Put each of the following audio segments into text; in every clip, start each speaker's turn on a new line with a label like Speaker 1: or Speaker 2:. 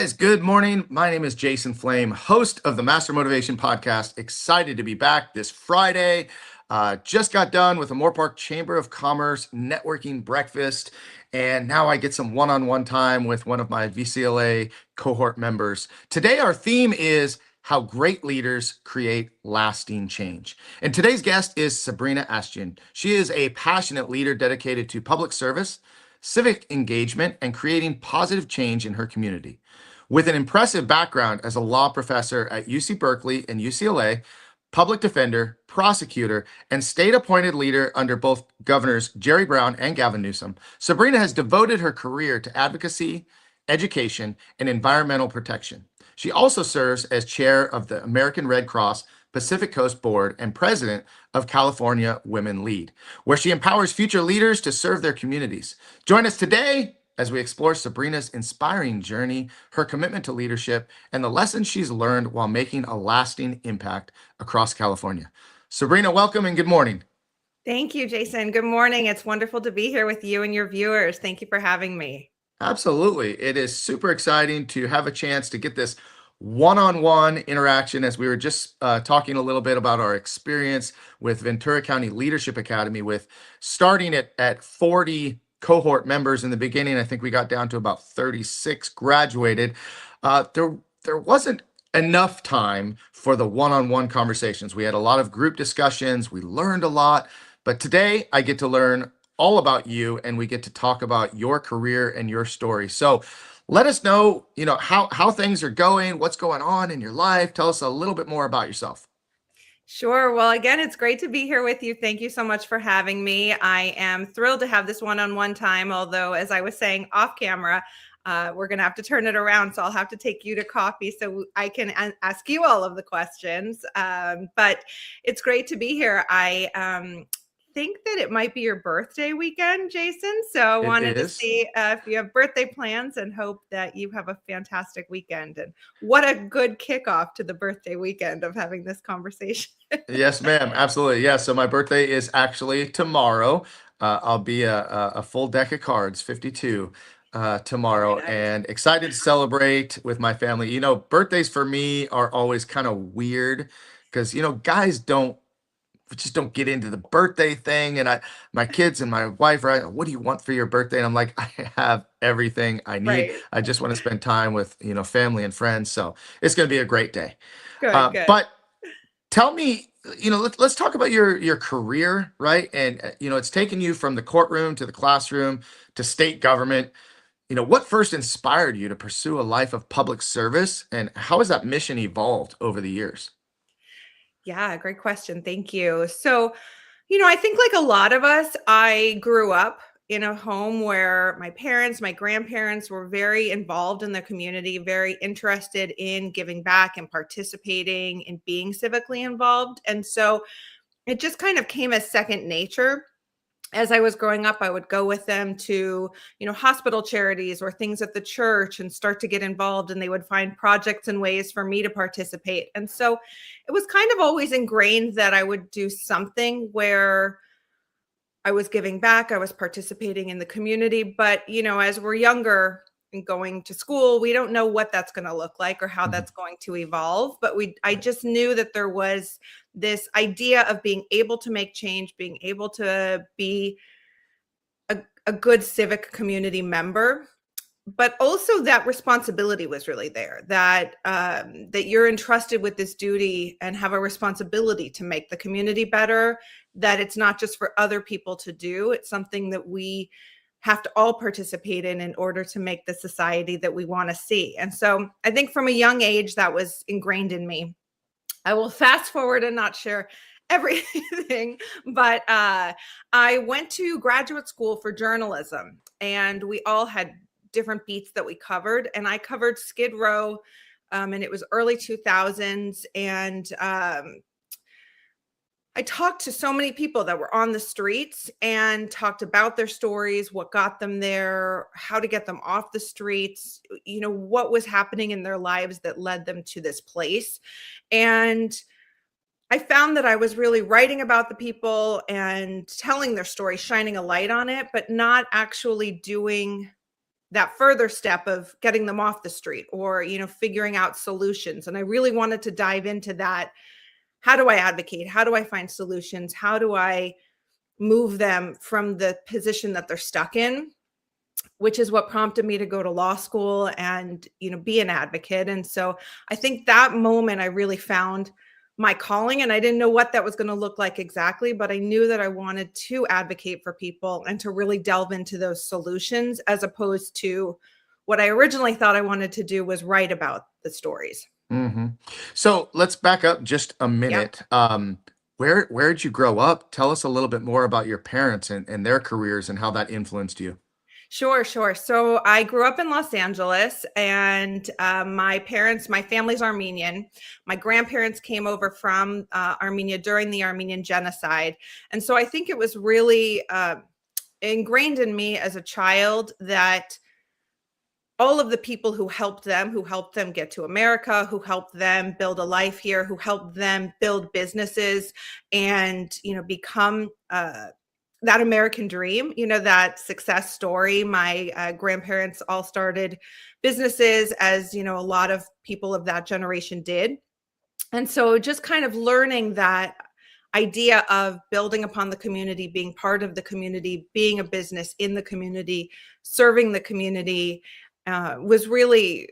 Speaker 1: guys, good morning. My name is Jason Flame, host of the Master Motivation Podcast. Excited to be back this Friday. Just got done with a Moore Park Chamber of Commerce networking breakfast, and now I get some one-on-one time with one of my VCLA cohort members. Today, our theme is how great leaders create lasting change. And today's guest is Sabrina Ashjian. She is a passionate leader dedicated to public service, civic engagement, and creating positive change in her community. With an impressive background as a law professor at UC Berkeley and UCLA, public defender, prosecutor, and state-appointed leader under both Governors Jerry Brown and Gavin Newsom, Sabrina has devoted her career to advocacy, education, and environmental protection. She also serves as chair of the American Red Cross Pacific Coast Board and president of California Women Lead, where she empowers future leaders to serve their communities. Join us today as we explore Sabrina's inspiring journey, her commitment to leadership, and the lessons she's learned while making a lasting impact across California. Sabrina, welcome and good morning.
Speaker 2: Thank you, Jason. Good morning. It's wonderful to be here with you and your viewers. Thank you for having me.
Speaker 1: Absolutely. It is super exciting to have a chance to get this one-on-one interaction, as we were just talking a little bit about our experience with Ventura County Leadership Academy, with starting at 40 cohort members in the beginning. I think we got down to about 36 graduated. There wasn't enough time for the one-on-one conversations. We had a lot of group discussions. We learned a lot, but today I get to learn all about you, and we get to talk about your career and your story. So let us know, how things are going, what's going on in your life. Tell us a little bit more about yourself.
Speaker 2: Sure. Well, again, it's great to be here with you. Thank you so much for having me. I am thrilled to have this one-on-one time, although, as I was saying off camera, we're going to have to turn it around. So I'll have to take you to coffee so I can ask you all of the questions. But it's great to be here. I think that it might be your birthday weekend, Jason. So I wanted to see if you have birthday plans, and hope that you have a fantastic weekend. And what a good kickoff to the birthday weekend of having this conversation.
Speaker 1: Yes, ma'am. Absolutely. Yeah. So my birthday is actually tomorrow. I'll be a full deck of cards, 52 tomorrow,
Speaker 2: Nice.
Speaker 1: and excited to celebrate with my family. Birthdays for me are always kind of weird because, guys just don't get into the birthday thing. And my kids and my wife are, what do you want for your birthday? And I'm like, I have everything I need.
Speaker 2: Right.
Speaker 1: I just want to spend time with, family and friends. So it's going to be a great day.
Speaker 2: Good.
Speaker 1: But tell me, let's talk about your career, right? And, it's taken you from the courtroom to the classroom to state government. What first inspired you to pursue a life of public service, and how has that mission evolved over the years?
Speaker 2: Yeah, great question. Thank you. So, I think like a lot of us, I grew up in a home where my parents, my grandparents were very involved in the community, very interested in giving back and participating in being civically involved. And so it just kind of came as second nature. As I was growing up, I would go with them to, hospital charities or things at the church and start to get involved, and they would find projects and ways for me to participate. And so it was kind of always ingrained that I would do something where I was giving back, I was participating in the community. But, as we're younger and going to school, we don't know what that's going to look like or how that's going to evolve. But I just knew that there was this idea of being able to make change, being able to be a good civic community member, but also that responsibility was really there, that you're entrusted with this duty and have a responsibility to make the community better, that it's not just for other people to do. It's something that we have to all participate in order to make the society that we want to see. And so I think from a young age, that was ingrained in me. I will fast forward and not share everything, but I went to graduate school for journalism, and we all had different beats that we covered. And I covered Skid Row, and it was early 2000s. And I talked to so many people that were on the streets and talked about their stories, what got them there, how to get them off the streets, what was happening in their lives that led them to this place. And I found that I was really writing about the people and telling their story, shining a light on it, but not actually doing that further step of getting them off the street, or figuring out solutions. And I really wanted to dive into that. How do I advocate? How do I find solutions? How do I move them from the position that they're stuck in, which is what prompted me to go to law school and be an advocate. And so I think that moment I really found my calling, and I didn't know what that was going to look like exactly, but I knew that I wanted to advocate for people and to really delve into those solutions, as opposed to what I originally thought I wanted to do was write about the stories.
Speaker 1: Hmm. So let's back up just a
Speaker 2: Yep.
Speaker 1: minute. Where did you grow up? Tell us a little bit more about your parents and their careers and how that influenced you.
Speaker 2: Sure, sure. So I grew up in Los Angeles, and my family's Armenian. My grandparents came over from Armenia during the Armenian genocide. And so I think it was really ingrained in me as a child that all of the people who helped them get to America, who helped them build a life here, who helped them build businesses and, become that American dream, that success story. My grandparents all started businesses, as, a lot of people of that generation did. And so just kind of learning that idea of building upon the community, being part of the community, being a business in the community, serving the community, was really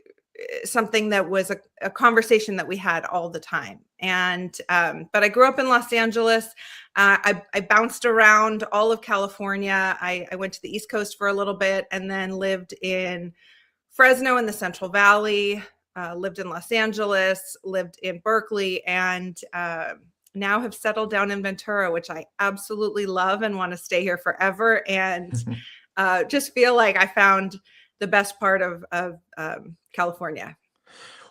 Speaker 2: something that was a conversation that we had all the time. And but I grew up in Los Angeles. I bounced around all of California. I went to the East Coast for a little bit, and then lived in Fresno in the Central Valley, lived in Los Angeles, lived in Berkeley, and now have settled down in Ventura, which I absolutely love and want to stay here forever. And just feel like I found the best part of California.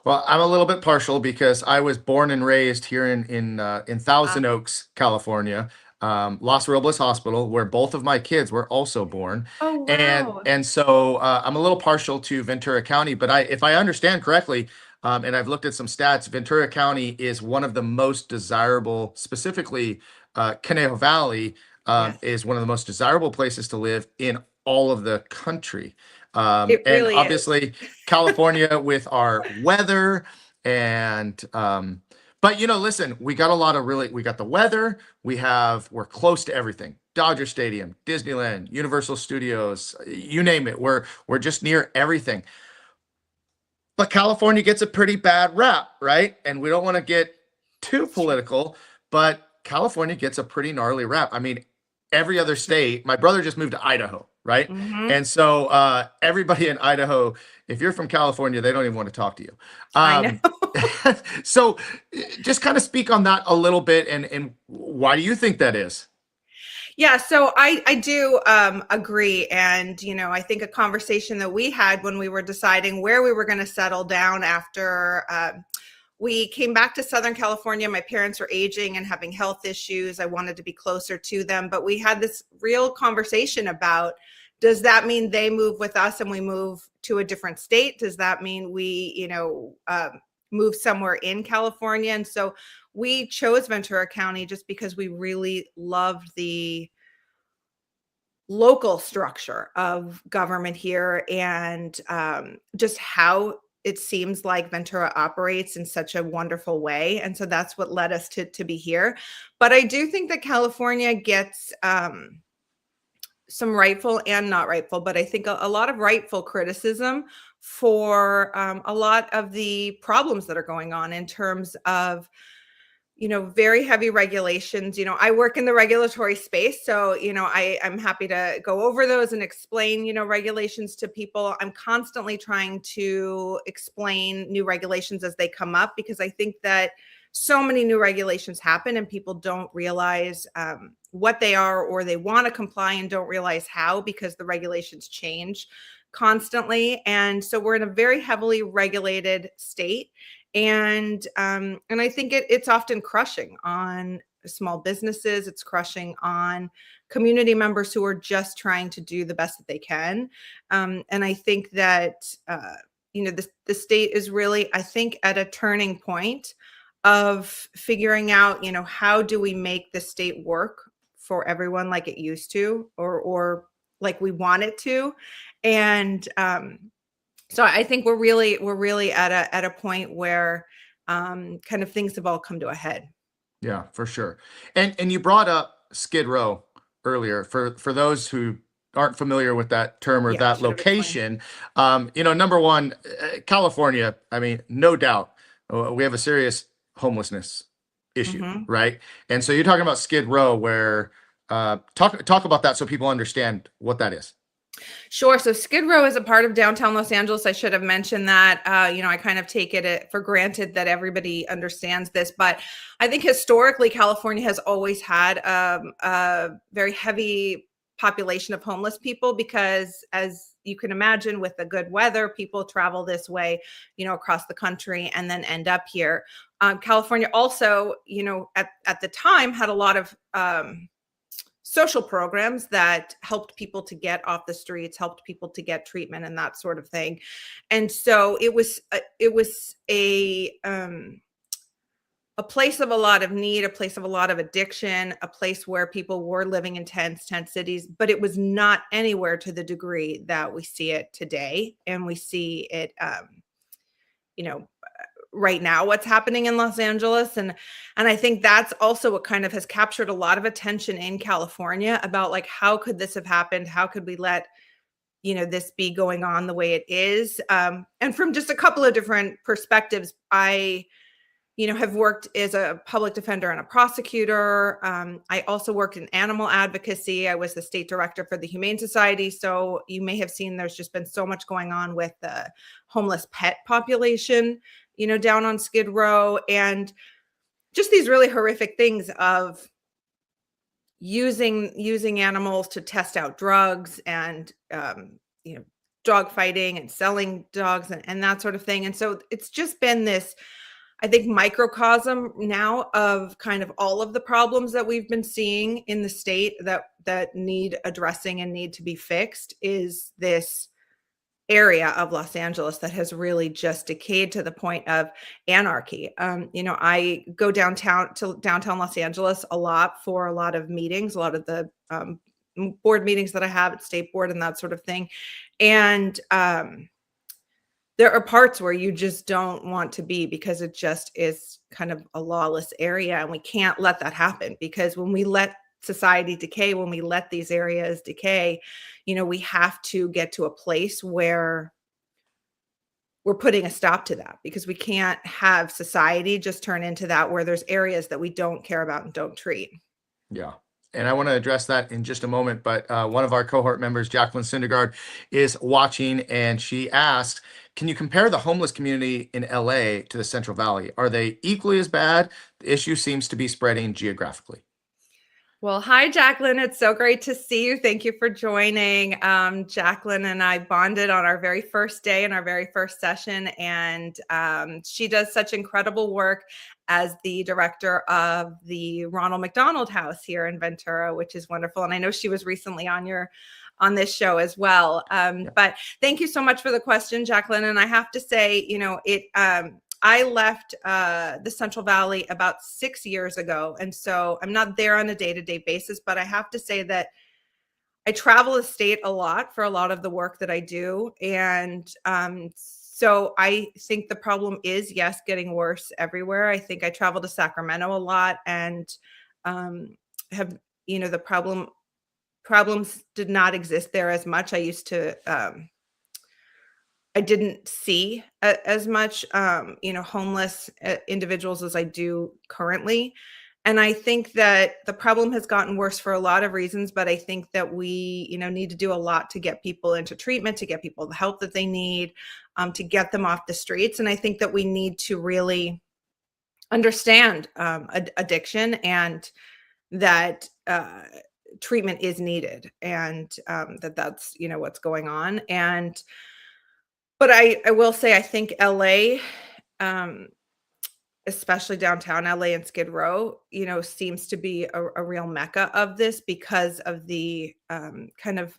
Speaker 1: Well, I'm a little bit partial because I was born and raised here in
Speaker 2: Uh,
Speaker 1: Thousand Oaks, California, Los Robles Hospital, where both of my kids were also born,
Speaker 2: oh,
Speaker 1: and
Speaker 2: wow.
Speaker 1: and so I'm a little partial to Ventura County. But if I understand correctly, and I've looked at some stats, Ventura County is one of the most desirable, specifically Conejo Valley,
Speaker 2: Yes,
Speaker 1: is one of the most desirable places to live in all of the country.
Speaker 2: it
Speaker 1: And
Speaker 2: really is.
Speaker 1: obviously California with our weather and but listen, we got a lot of we got the weather, we're close to everything. Dodger Stadium, Disneyland, Universal Studios, you name it. We're just near everything. But California gets a pretty bad rap, right? And we don't want to get too
Speaker 2: It's true.
Speaker 1: political, but California gets a pretty gnarly rap. I mean, every other state, my brother just moved to Idaho, right?
Speaker 2: Hmm.
Speaker 1: And so everybody in Idaho, if you're from California, they don't even want to talk to you.
Speaker 2: I know.
Speaker 1: Um, so just kind of speak on that a little bit, and why do you think that is?
Speaker 2: Yeah, so I do agree. And, I think a conversation that we had when we were deciding where we were going to settle down after we came back to Southern California. My parents were aging and having health issues. I wanted to be closer to them. But we had this real conversation about, does that mean they move with us and we move to a different state? Does that mean we, move somewhere in California? And so we chose Ventura County just because we really loved the local structure of government here, and just how it seems like Ventura operates in such a wonderful way. And so that's what led us to be here. But I do think that California gets some rightful and not rightful, but I think a lot of rightful criticism for a lot of the problems that are going on in terms of very heavy regulations. I work in the regulatory space, so, I'm happy to go over those and explain, regulations to people. I'm constantly trying to explain new regulations as they come up, because I think that so many new regulations happen and people don't realize what they are, or they want to comply and don't realize how, because the regulations change constantly. And so we're in a very heavily regulated state. And I think it's often crushing on small businesses. It's crushing on community members who are just trying to do the best that they can. And I think that the state is really, I think, at a turning point of figuring out, how do we make the state work for everyone like it used to, or like we want it to. And so I think we're really at a point where kind of things have all come to a head.
Speaker 1: Yeah, for sure. And you brought up Skid Row earlier. For those who aren't familiar with that term or
Speaker 2: Yeah, I
Speaker 1: that
Speaker 2: should have explained.
Speaker 1: location, number one, California. I mean, no doubt, we have a serious homelessness issue,
Speaker 2: Mhm.
Speaker 1: right? And so you're talking about Skid Row, where talk about that so people understand what that is.
Speaker 2: Sure. So Skid Row is a part of downtown Los Angeles. I should have mentioned that. I kind of take it for granted that everybody understands this, but I think historically California has always had a very heavy population of homeless people because, as you can imagine, with the good weather, people travel this way, across the country and then end up here. California also, at the time had a lot of social programs that helped people to get off the streets, helped people to get treatment and that sort of thing. And so it was a place of a lot of need, a place of a lot of addiction, a place where people were living in tent cities, but it was not anywhere to the degree that we see it today. And we see it, right now, what's happening in Los Angeles. And I think that's also what kind of has captured a lot of attention in California about, like, how could this have happened? How could we let, this be going on the way it is? And from just a couple of different perspectives, I have worked as a public defender and a prosecutor. I also worked in animal advocacy. I was the state director for the Humane Society. So you may have seen there's just been so much going on with the homeless pet population, down on Skid Row, and just these really horrific things of using animals to test out drugs and, dog fighting and selling dogs and that sort of thing. And so it's just been this, I think, microcosm now of kind of all of the problems that we've been seeing in the state that need addressing and need to be fixed, is this area of Los Angeles that has really just decayed to the point of anarchy. I go downtown Los Angeles a lot for a lot of meetings, a lot of the board meetings that I have at state board and that sort of thing. And there are parts where you just don't want to be, because it just is kind of a lawless area. And we can't let that happen, because when we let society decay, when we let these areas decay, we have to get to a place where we're putting a stop to that, because we can't have society just turn into that, where there's areas that we don't care about and don't treat.
Speaker 1: Yeah. And I want to address that in just a moment. But one of our cohort members, Jacqueline Syndergaard, is watching, and she asked, can you compare the homeless community in LA to the Central Valley? Are they equally as bad? The issue seems to be spreading geographically.
Speaker 2: Well, hi, Jacqueline. It's so great to see you. Thank you for joining. Jacqueline and I bonded on our very first day in our very first session, and she does such incredible work as the director of the Ronald McDonald House here in Ventura, which is wonderful. And I know she was recently on this show as well. But thank you so much for the question, Jacqueline. And I have to say, I left the Central Valley about 6 years ago. And so I'm not there on a day-to-day basis, but I have to say that I travel the state a lot for a lot of the work that I do. And so I think the problem is, yes, getting worse everywhere. I think I travel to Sacramento a lot, and have, the problems did not exist there as much. I used to, I didn't see as much, homeless individuals as I do currently. And I think that the problem has gotten worse for a lot of reasons, but I think that we, need to do a lot to get people into treatment, to get people the help that they need, to get them off the streets. And I think that we need to really understand addiction, and that treatment is needed, and that's, what's going on. But I will say, I think LA, especially downtown LA and Skid Row, seems to be a real mecca of this, because of the kind of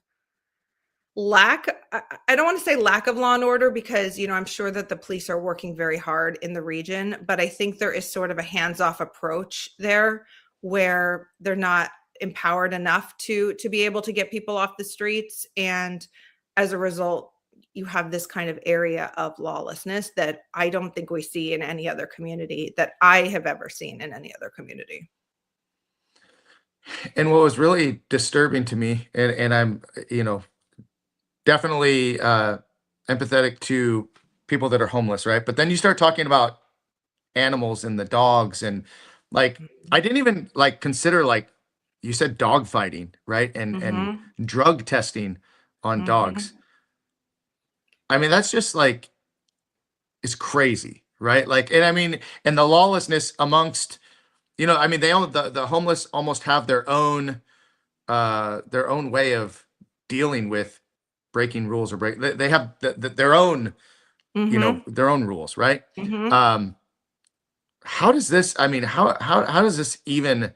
Speaker 2: lack, I don't want to say lack of law and order, because, I'm sure that the police are working very hard in the region, but I think there is sort of a hands-off approach there, where they're not, empowered enough to be able to get people off the streets. And as a result, you have this kind of area of lawlessness that I don't think we see in any other community, that I have ever seen in any other community.
Speaker 1: And what was really disturbing to me, and I'm, definitely empathetic to people that are homeless, right? But then you start talking about animals and the dogs, and like I didn't even like consider, like you said, dog fighting, right? And
Speaker 2: Mm-hmm.
Speaker 1: drug testing on
Speaker 2: Mm-hmm.
Speaker 1: dogs. I mean, that's just like, it's crazy, right? Like, and I mean, and the lawlessness amongst, I mean, they all the homeless almost have their own way of dealing with breaking rules, or they have their own,
Speaker 2: Mm-hmm.
Speaker 1: their own rules, right?
Speaker 2: Mm-hmm.
Speaker 1: Um, how does this, I mean, how does this even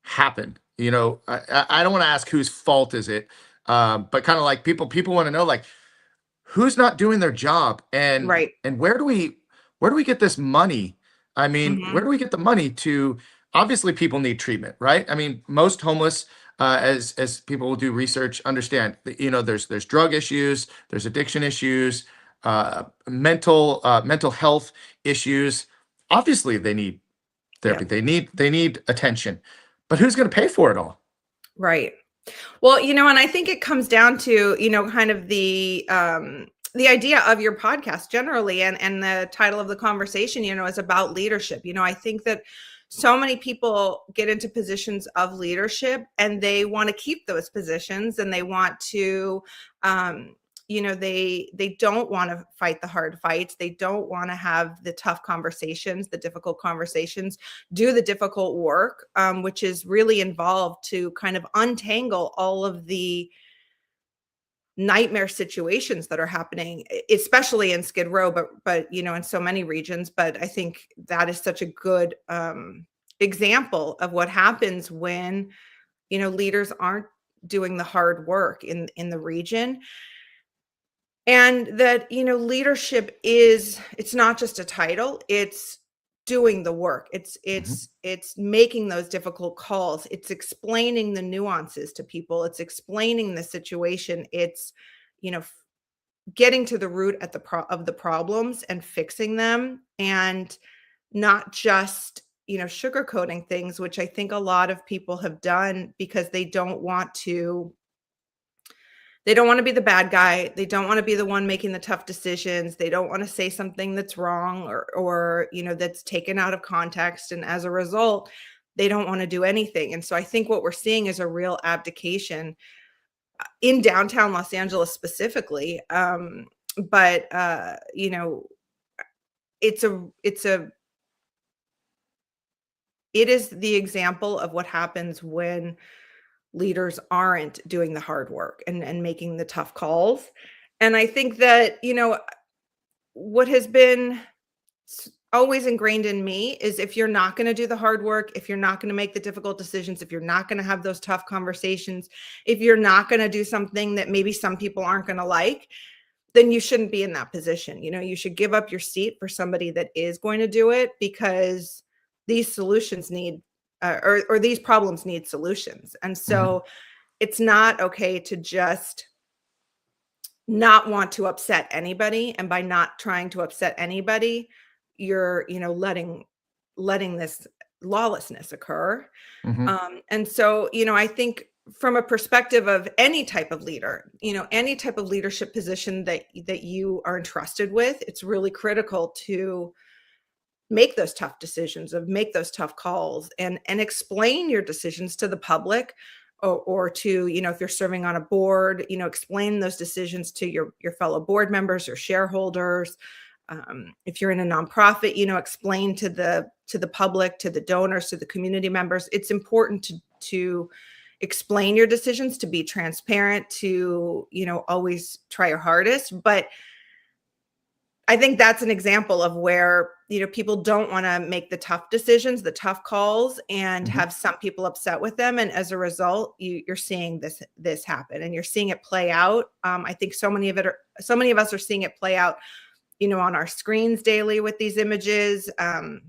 Speaker 1: happen? I don't want to ask whose fault is it, but kind of like people want to know, like, who's not doing their job,
Speaker 2: Right.
Speaker 1: and where do we get this money? I mean, where
Speaker 2: Mm-hmm.
Speaker 1: do we get the money to, obviously people need treatment, right? I mean, most homeless, as people will do research, understand that, there's drug issues, there's addiction issues, mental health issues. Obviously they need therapy,
Speaker 2: Yeah.
Speaker 1: they need attention, but who's going to pay for it all?
Speaker 2: Right. Well, and I think it comes down to, kind of the idea of your podcast generally, and the title of the conversation, is about leadership. I think that so many people get into positions of leadership and they want to keep those positions, and they want to, they don't want to fight the hard fights. They don't want to have the tough conversations, the difficult conversations, do the difficult work, which is really involved to kind of untangle all of the nightmare situations that are happening, especially in Skid Row, but in so many regions. But I think that is such a good example of what happens when leaders aren't doing the hard work in the region. And that, leadership it's not just a title, it's doing the work. It's
Speaker 1: Mhm.
Speaker 2: it's it's making those difficult calls. It's explaining the nuances to people. It's explaining the situation. It's, getting to the root at of the problems and fixing them, and not just, sugarcoating things, which I think a lot of people have done because they don't want to be the bad guy. They don't want to be the one making the tough decisions. They don't want to say something that's wrong, or that's taken out of context. And as a result, they don't want to do anything. And so I think what we're seeing is a real abdication in downtown Los Angeles specifically. But it's a it's a it is the example of what happens when leaders aren't doing the hard work and making the tough calls. And I think that, what has been always ingrained in me is, if you're not going to do the hard work, if you're not going to make the difficult decisions, if you're not going to have those tough conversations, if you're not going to do something that maybe some people aren't going to like, then you shouldn't be in that position. You should give up your seat for somebody that is going to do it, because these solutions need, or these problems need solutions. And
Speaker 1: Mhm.
Speaker 2: so it's not okay to just not want to upset anybody. And by not trying to upset anybody, you're, letting this lawlessness occur.
Speaker 1: Mhm.
Speaker 2: And so, I think from a perspective of any type of leader, any type of leadership position that you are entrusted with, it's really critical to make those tough decisions, of make those tough calls, and explain your decisions to the public, or to, if you're serving on a board, explain those decisions to your fellow board members or shareholders. If you're in a nonprofit, explain to the public, to the donors, to the community members. It's important to explain your decisions, to be transparent, to, always try your hardest. But I think that's an example of where, people don't want to make the tough decisions, the tough calls, and
Speaker 1: Mhm.
Speaker 2: have some people upset with them. And as a result, you're seeing this happen, and you're seeing it play out. I think so many of us are seeing it play out, on our screens daily with these images. And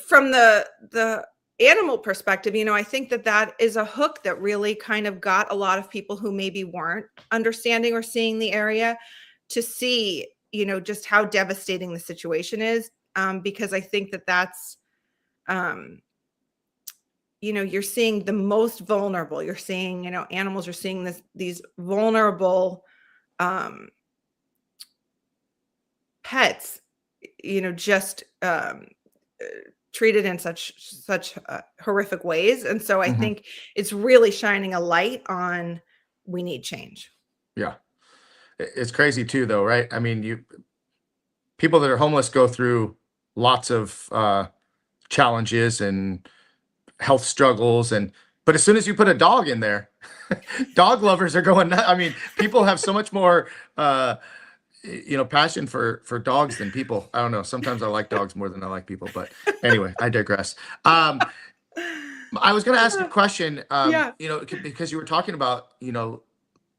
Speaker 2: from the animal perspective, I think that that is a hook that really kind of got a lot of people who maybe weren't understanding or seeing the area to see, just how devastating the situation is. Because I think that that's, um, you're seeing the most vulnerable. You're seeing, animals are seeing these vulnerable pets, just treated in such horrific ways. And so I
Speaker 1: Hmm.
Speaker 2: think it's really shining a light on, we need change.
Speaker 1: Yeah. It's crazy too, though, right? I mean, people that are homeless go through lots of challenges and health struggles, but as soon as you put a dog in there, dog lovers are going nuts. I mean, people have so much more passion for dogs than people. I don't know. Sometimes I like dogs more than I like people, but anyway, I digress. I was going to ask a question,
Speaker 2: Yeah.
Speaker 1: because you were talking about,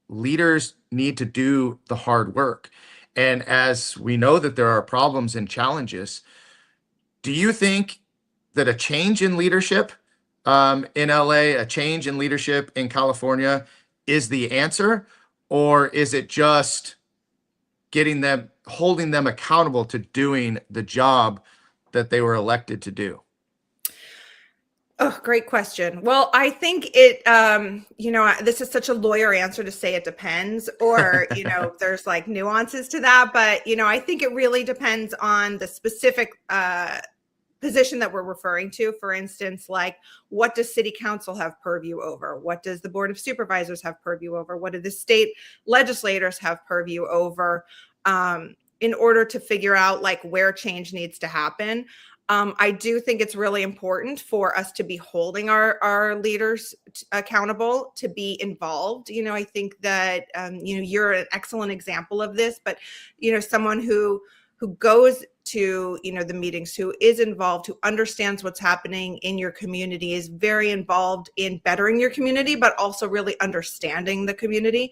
Speaker 1: leaders need to do the hard work. And as we know that there are problems and challenges, do you think that a change in leadership in LA, a change in leadership in California is the answer? Or is it just holding them accountable to doing the job that they were elected to do?
Speaker 2: Oh, great question. Well, I think this is such a lawyer answer to say it depends, or, there's like nuances to that. But, I think it really depends on the specific position that we're referring to. For instance, like, what does city council have purview over? What does the board of supervisors have purview over? What do the state legislators have purview over, in order to figure out like where change needs to happen? I do think it's really important for us to be holding our leaders accountable, to be involved. I think that, you're an excellent example of this, but, someone who goes to, the meetings, who is involved, who understands what's happening in your community, is very involved in bettering your community, but also really understanding the community.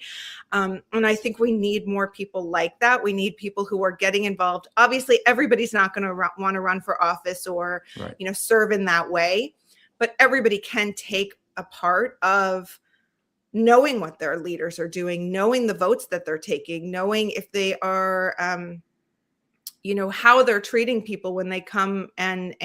Speaker 2: And I think we need more people like that. We need people who are getting involved. Obviously, everybody's not going to want to run for office or,
Speaker 1: Right.
Speaker 2: serve in that way, but everybody can take a part of knowing what their leaders are doing, knowing the votes that they're taking, knowing if they are, how they're treating people when they come and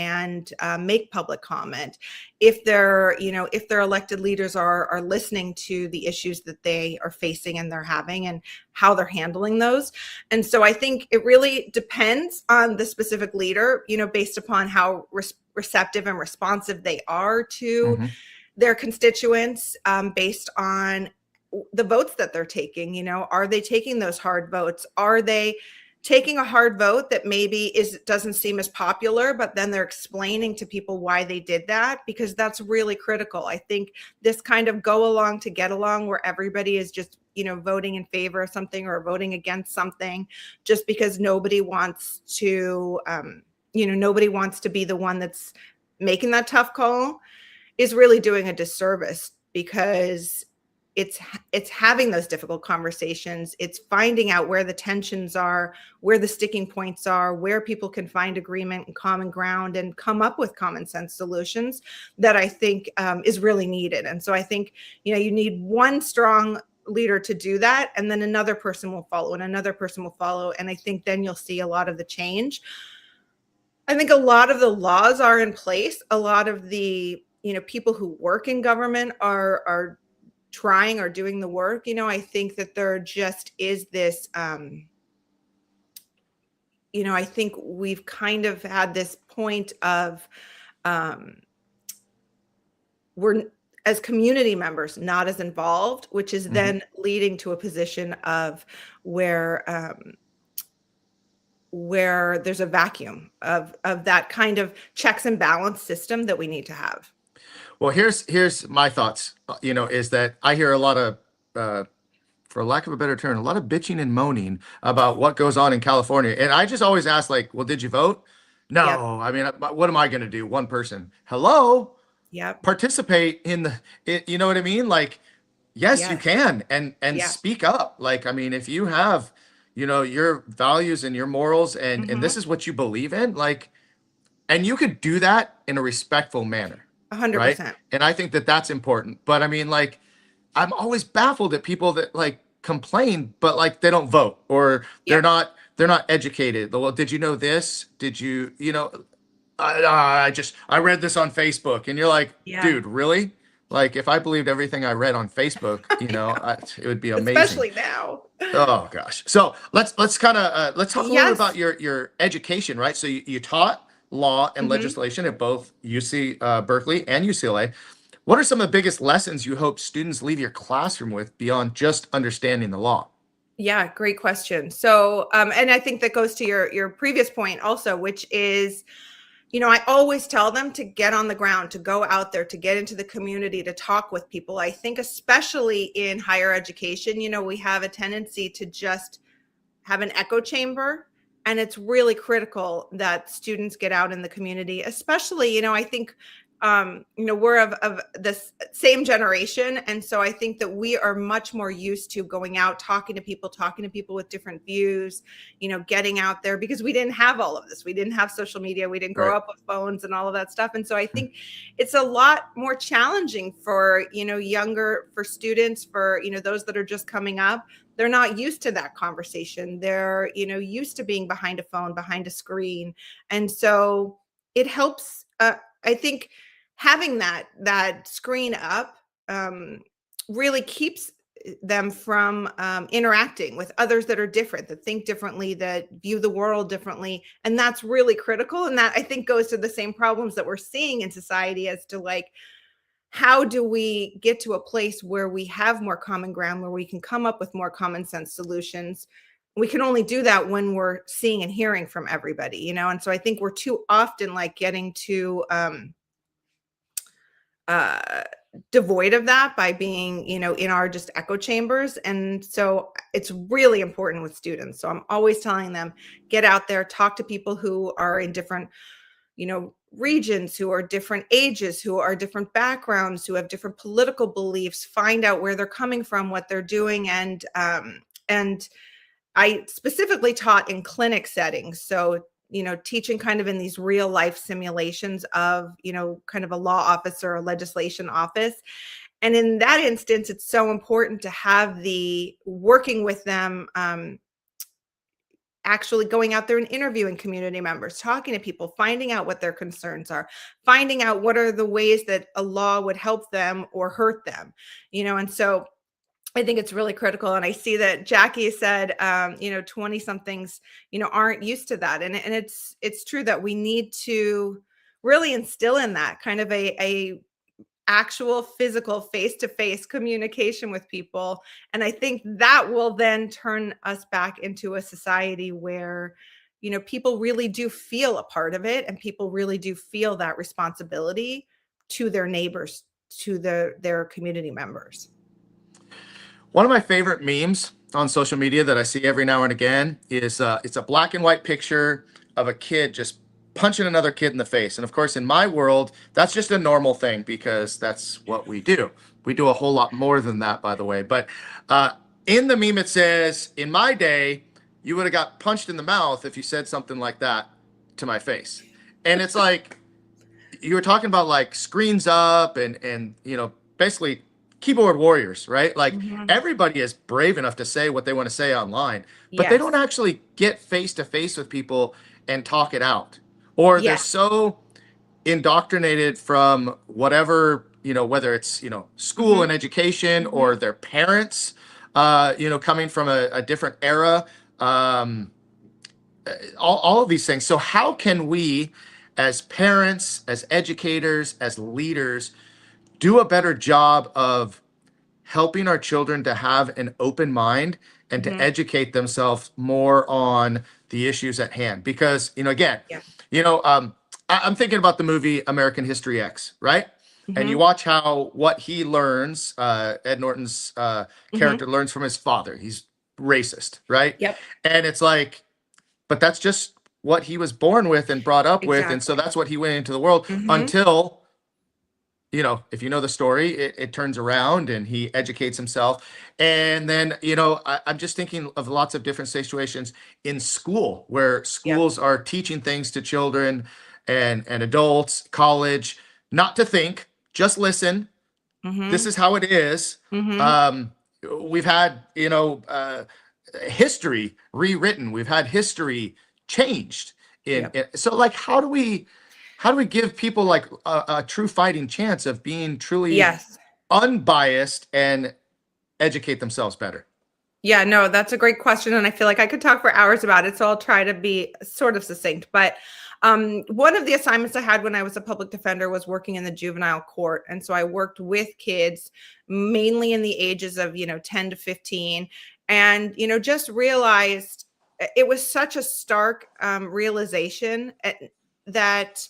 Speaker 2: make public comment, if their elected leaders are listening to the issues that they are facing and they're having, and how they're handling those. And so I think it really depends on the specific leader, based upon how receptive and responsive they are to
Speaker 1: Hmm.
Speaker 2: their constituents, based on the votes that they're taking. Are they taking those hard votes? Are they taking a hard vote that maybe doesn't seem as popular, but then they're explaining to people why they did that? Because that's really critical. I think this kind of go along to get along, where everybody is just, voting in favor of something or voting against something, just because nobody wants to, nobody wants to be the one that's making that tough call, is really doing a disservice. Because it's having those difficult conversations. It's finding out where the tensions are, where the sticking points are, where people can find agreement and common ground and come up with common sense solutions, that I think is really needed. And so I think, you need one strong leader to do that, and then another person will follow, and another person will follow. And I think then you'll see a lot of the change. I think a lot of the laws are in place. A lot of the, people who work in government are trying or doing the work. I think that there just is this, I think we've kind of had this point of, we're, as community members, not as involved, which is then leading to a position of where there's a vacuum of that kind of checks and balance system that we need to have.
Speaker 1: Well, here's my thoughts. Is that I hear a lot of, for lack of a better term, a lot of bitching and moaning about what goes on in California, and I just always ask, like, well, did you vote?
Speaker 2: Yep.
Speaker 1: No. I mean, what am I going to do? One person. Hello,
Speaker 2: Yep.
Speaker 1: participate in you know what I mean? Like, yes, you
Speaker 2: Yes.
Speaker 1: can, and
Speaker 2: Yeah.
Speaker 1: speak up. Like, I mean, if you have, your values and your morals, and
Speaker 2: Mhm.
Speaker 1: this is what you believe in, like, and you could do that in a respectful manner. right?
Speaker 2: 100%.
Speaker 1: And I think that that's important. But I mean, like, I'm always baffled at people that like complain, but like they don't vote or
Speaker 2: Yep.
Speaker 1: they're not educated. Well, did you know this? Did you, I read this on Facebook, and you're like,
Speaker 2: Yeah.
Speaker 1: dude, really? Like, if I believed everything I read on Facebook,
Speaker 2: I know.
Speaker 1: it would be amazing.
Speaker 2: Especially now.
Speaker 1: Oh gosh. So let's kind of let's talk a little bit about
Speaker 2: Yes.
Speaker 1: your education, right? So you taught law and
Speaker 2: Hmm.
Speaker 1: legislation at both UC Berkeley and UCLA. What are some of the biggest lessons you hope students leave your classroom with beyond just understanding the law?
Speaker 2: Yeah, great question. So, and I think that goes to your previous point also, which is, I always tell them to get on the ground, to go out there, to get into the community, to talk with people. I think especially in higher education, we have a tendency to just have an echo chamber. And it's really critical that students get out in the community, especially, I think, we're of this same generation. And so I think that we are much more used to going out, talking to people with different views, getting out there because we didn't have all of this. We didn't have social media. We didn't grow
Speaker 1: Right.
Speaker 2: up with phones and all of that stuff. And so I think it's a lot more challenging for, for students, for, those that are just coming up. They're not used to that conversation. They're, used to being behind a phone, behind a screen. And so it helps, I think having that screen up really keeps them from interacting with others that are different, that think differently, that view the world differently. And that's really critical. And that I think goes to the same problems that we're seeing in society as to like, how do we get to a place where we have more common ground, where we can come up with more common sense solutions? We can only do that when we're seeing and hearing from everybody, And so I think we're too often like getting too uh, devoid of that by being, in our just echo chambers. And so it's really important with students. So I'm always telling them, get out there, talk to people who are in different regions, who are different ages, who are different backgrounds, who have different political beliefs, find out where they're coming from, what they're doing. And I specifically taught in clinic settings. So, teaching kind of in these real life simulations of, kind of a law office or a legislation office. And in that instance, it's so important to have the working with them, actually going out there and interviewing community members, talking to people, finding out what their concerns are, finding out what are the ways that a law would help them or hurt them, and so I think it's really critical. And I see that Jackie said, 20 somethings, aren't used to that. And it's true that we need to really instill in that kind of a actual physical face-to-face communication with people. And I think that will then turn us back into a society where, people really do feel a part of it and people really do feel that responsibility to their neighbors, to their community members.
Speaker 1: One of my favorite memes on social media that I see every now and again is it's a black and white picture of a kid just punching another kid in the face. And of course, in my world, that's just a normal thing because that's what we do. We do a whole lot more than that, by the way. But uh, in the meme, it says, "In my day, you would have got punched in the mouth if you said something like that to my face." And it's like, you were talking about like screens up and basically keyboard warriors, right? Like
Speaker 2: Mhm.
Speaker 1: everybody is brave enough to say what they want to say online, but they don't
Speaker 2: Yes.
Speaker 1: actually get face to face with people and talk it out. Or they're
Speaker 2: Yeah.
Speaker 1: so indoctrinated from whatever, whether it's, school
Speaker 2: Mhm.
Speaker 1: and education or
Speaker 2: Mhm.
Speaker 1: their parents, coming from a different era. Um, all of these things. So how can we as parents, as educators, as leaders do a better job of helping our children to have an open mind and to
Speaker 2: Mhm.
Speaker 1: educate themselves more on the issues at hand? Because, again,
Speaker 2: Yeah.
Speaker 1: I'm thinking about the movie American History X, right? And you
Speaker 2: Mhm.
Speaker 1: watch how what he learns, Ed Norton's character
Speaker 2: Mhm.
Speaker 1: learns from his father. He's racist, right?
Speaker 2: Yep.
Speaker 1: And it's like, but that's just what he was born with and brought up with, and so
Speaker 2: Exactly.
Speaker 1: that's what he went into the world
Speaker 2: Mhm.
Speaker 1: until, if you know the story, it turns around and he educates himself. And then, I'm just thinking of lots of different situations in school where
Speaker 2: Yep.
Speaker 1: schools are teaching things to children and adults, college. not to think, just listen. This
Speaker 2: Mhm.
Speaker 1: is how it is.
Speaker 2: Mhm.
Speaker 1: Um, we've had, history rewritten. We've had history changed.
Speaker 2: Yep.
Speaker 1: So, like, how do we give people like a true fighting chance of being truly
Speaker 2: Yes.
Speaker 1: unbiased and educate themselves better?
Speaker 2: Yeah, no, that's a great question, and I feel like I could talk for hours about it, so I'll try to be sort of succinct. But one of the assignments I had when I was a public defender was working in the juvenile court, and so I worked with kids, mainly in the ages of 10 to 15, and just realized it was such a stark realization that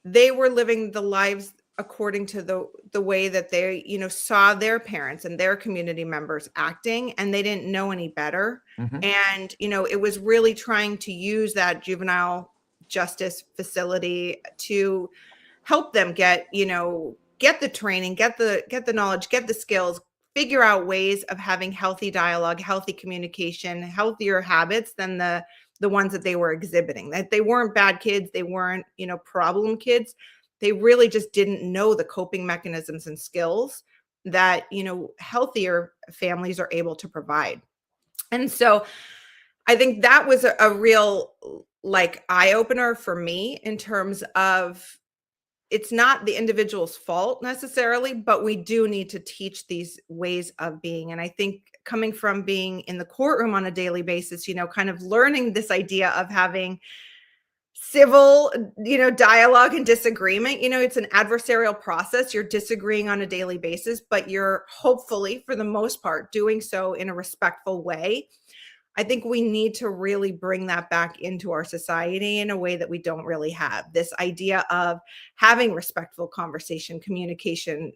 Speaker 2: they were living the lives according to the way that they saw their parents and their community members acting, and they didn't know any better.
Speaker 1: Hmm.
Speaker 2: And it was really trying to use that juvenile justice facility to help them get the training, get the knowledge, get the skills, figure out ways of having healthy dialogue, healthy communication, healthier habits than the ones that they were exhibiting. That they weren't bad kids, they weren't problem kids. They really just didn't know the coping mechanisms and skills that healthier families are able to provide. And so I think that was a real like eye opener for me in terms of it's not the individual's fault necessarily, but we do need to teach these ways of being. And I think coming from being in the courtroom on a daily basis, kind of learning this idea of having civil, dialogue and disagreement, it's an adversarial process. You're disagreeing on a daily basis, but you're hopefully, for the most part, doing so in a respectful way. I think we need to really bring that back into our society in a way that we don't really have. This idea of having respectful conversation, communication,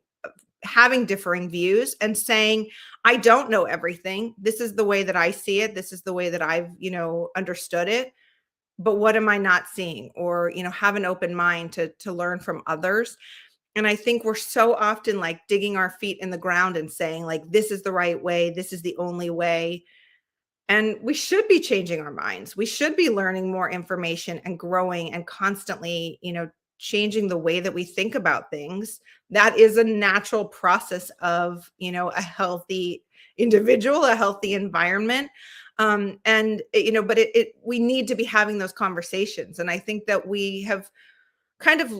Speaker 2: having differing views and saying, I don't know everything. This is the way that I see it. This is the way that I've, understood it. But what am I not seeing? Or, have an open mind to learn from others. And I think we're so often like digging our feet in the ground and saying, like, this is the right way, this is the only way. And we should be changing our minds. We should be learning more information and growing and constantly, changing the way that we think about things. That is a natural process of, a healthy individual, a healthy environment. But we need to be having those conversations. And I think that we have kind of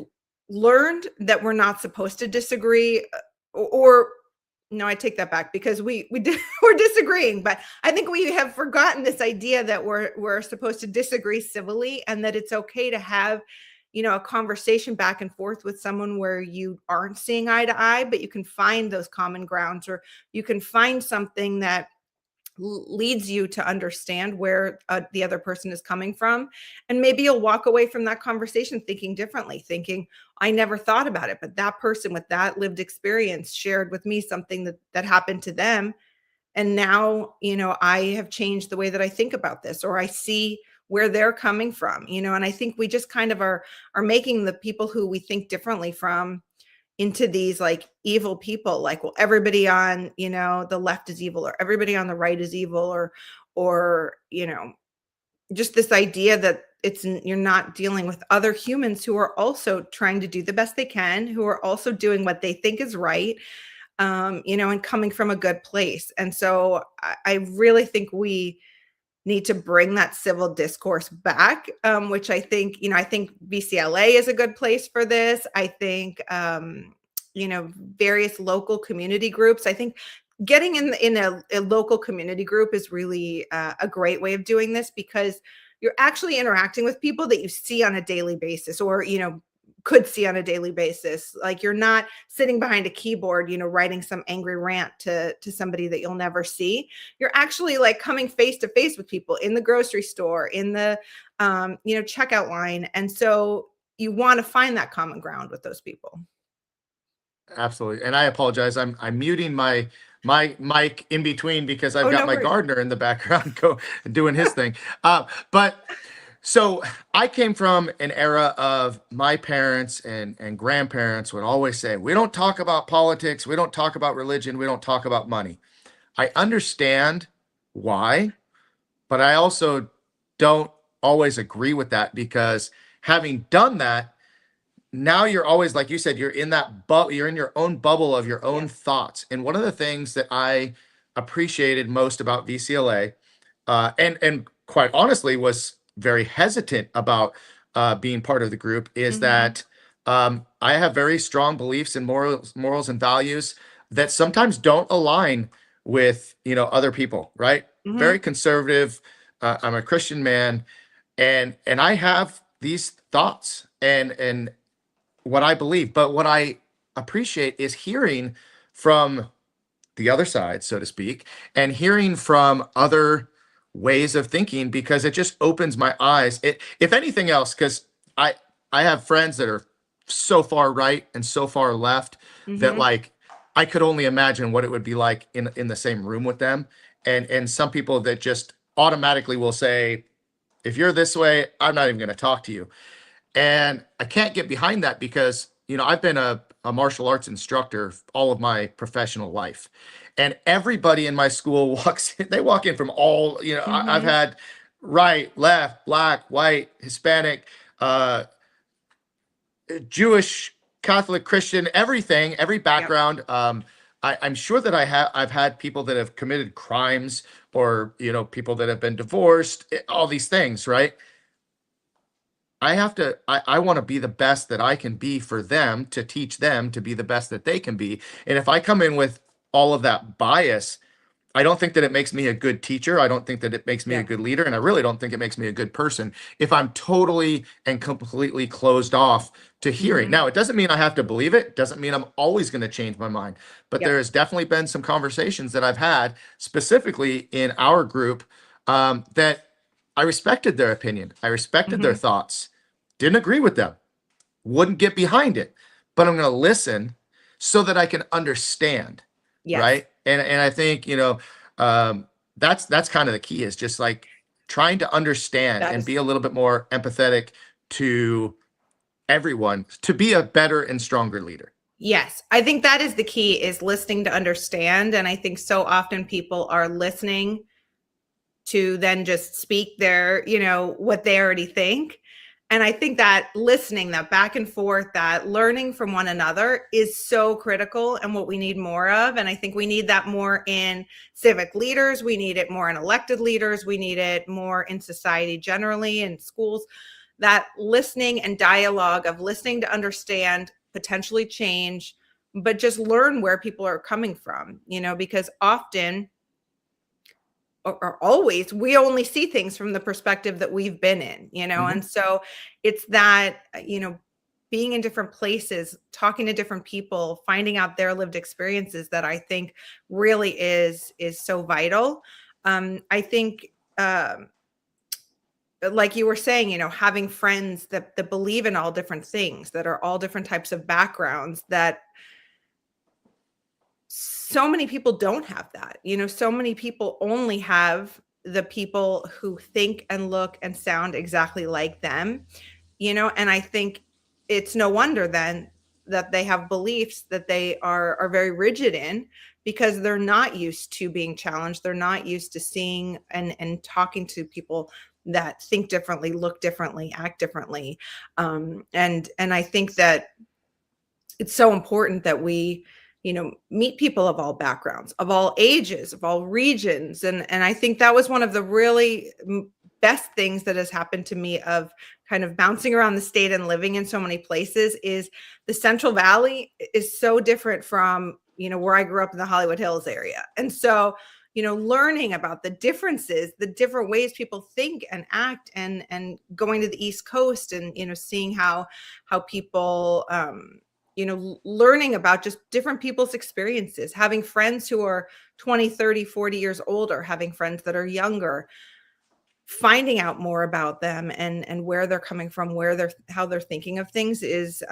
Speaker 2: learned that we're not supposed to disagree or no, I take that back because we're disagreeing, but I think we have forgotten this idea that we're supposed to disagree civilly and that it's okay to have, a conversation back and forth with someone where you aren't seeing eye to eye, but you can find those common grounds or you can find something that leads you to understand where the other person is coming from. And maybe you'll walk away from that conversation thinking differently, thinking, I never thought about it, but that person with that lived experience shared with me something that happened to them. And now, I have changed the way that I think about this, or I see where they're coming from, and I think we just kind of are making the people who we think differently from into these like evil people, like, well, everybody on the left is evil or everybody on the right is evil, or just this idea that you're not dealing with other humans who are also trying to do the best they can, who are also doing what they think is right, and coming from a good place. And so I really think we need to bring that civil discourse back, which I think BCLA is a good place for this. I think, various local community groups. I think getting in a local community group is really a great way of doing this because you're actually interacting with people that you see on a daily basis or, could see on a daily basis. Like you're not sitting behind a keyboard, writing some angry rant to somebody that you'll never see. You're actually like coming face to face with people in the grocery store, in the checkout line. And so you want to find that common ground with those people.
Speaker 1: Absolutely. And I apologize. I'm muting my mic in between because I've
Speaker 2: Oh,
Speaker 1: got
Speaker 2: no
Speaker 1: my
Speaker 2: worries.
Speaker 1: gardener in the background doing his thing. But so I came from an era of my parents and grandparents would always say, we don't talk about politics, we don't talk about religion, we don't talk about money. I understand why, but I also don't always agree with that because having done that, now you're always, like you said, you're in that you're in your own bubble of your own
Speaker 2: Yes.
Speaker 1: thoughts. And one of the things that I appreciated most about VCLA, and quite honestly was very hesitant about being part of the group, is
Speaker 2: Mm-hmm.
Speaker 1: that I have very strong beliefs and morals and values that sometimes don't align with other people, right? Very
Speaker 2: Mm-hmm.
Speaker 1: conservative. I'm a Christian man, and I have these thoughts and what I believe. But what I appreciate is hearing from the other side, so to speak, and hearing from other ways of thinking, because it just opens my eyes. If anything else, because I I have friends that are so far right and so far left that,
Speaker 2: Mm-hmm.
Speaker 1: like, I could only imagine what it would be like in the same room with them. And some people that just automatically will say, if you're this way, I'm not even going to talk to you. And I can't get behind that because, I've been a martial arts instructor all of my professional life. And everybody in my school they walk in from all, I've
Speaker 2: Mm-hmm.
Speaker 1: had right, left, black, white, Hispanic, uh, Jewish, Catholic, Christian, everything, every
Speaker 2: Yep.
Speaker 1: background. I'm sure that I've had people that have committed crimes, or, people that have been divorced, all these things, right? I want to be the best that I can be for them, to teach them to be the best that they can be. And if I come in with all of that bias, I don't think that it makes me a good teacher. I don't think that it makes me a
Speaker 2: Yeah.
Speaker 1: good leader. And I really don't think it makes me a good person if I'm totally and completely closed off to hearing.
Speaker 2: Mm-hmm.
Speaker 1: Now, it doesn't mean I have to believe it. It doesn't mean I'm always going to change my mind. But
Speaker 2: Yep.
Speaker 1: there has definitely been some conversations that I've had, specifically in our group, that I respected their opinion. I respected their
Speaker 2: Mm-hmm.
Speaker 1: thoughts. Didn't agree with them, wouldn't get behind it, but I'm going to listen so that I can understand,
Speaker 2: Yes.
Speaker 1: right? And I think that's kind of the key, is just like trying to understand
Speaker 2: That
Speaker 1: and
Speaker 2: is.
Speaker 1: be a little bit more empathetic to everyone, to be a better and stronger leader.
Speaker 2: Yes, I think that is the key, is listening to understand. And I think so often people are listening to then just speak their, what they already think. And I think that listening, that back and forth, that learning from one another is so critical and what we need more of. And I think we need that more in civic leaders. We need it more in elected leaders. We need it more in society generally, in schools, that listening and dialogue of listening to understand, potentially change, but just learn where people are coming from, because often, or always, we only see things from the perspective that we've been in,
Speaker 1: Hmm.
Speaker 2: and so it's that, being in different places, talking to different people, finding out their lived experiences, that I think really is so vital. I think, like you were saying, having friends that believe in all different things, that are all different types of backgrounds, that so many people don't have that. So many people only have the people who think and look and sound exactly like them, and I think it's no wonder then that they have beliefs that they are very rigid in, because they're not used to being challenged. They're not used to seeing and talking to people that think differently, look differently, act differently. And I think that it's so important that we, meet people of all backgrounds, of all ages, of all regions. And I think that was one of the really best things that has happened to me, of kind of bouncing around the state and living in so many places, is the Central Valley is so different from, where I grew up in the Hollywood Hills area. And so, learning about the differences, the different ways people think and act, and going to the East Coast, and, seeing how people, learning about just different people's experiences, having friends who are 20, 30, 40 years older, having friends that are younger, finding out more about them, and where they're coming from, how they're thinking of things, is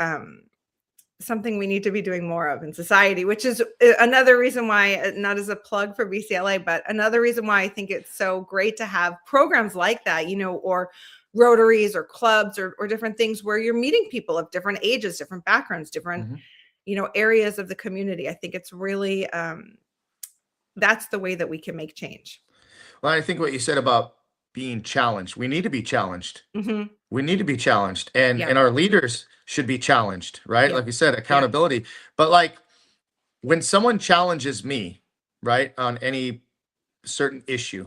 Speaker 2: something we need to be doing more of in society, which is another reason why, not as a plug for BCLA, but another reason why I think it's so great to have programs like that, or Rotaries or clubs, or different things where you're meeting people of different ages, different backgrounds, different,
Speaker 1: Hmm.
Speaker 2: areas of the community. I think it's really, that's the way that we can make change.
Speaker 1: Well, I think what you said about being challenged, we need to be challenged.
Speaker 2: Hmm.
Speaker 1: We need to be challenged, and
Speaker 2: Yep.
Speaker 1: our leaders should be challenged, right?
Speaker 2: Yep.
Speaker 1: Like you said,
Speaker 2: Yep.
Speaker 1: accountability. But like when someone challenges me, right, on any certain issue,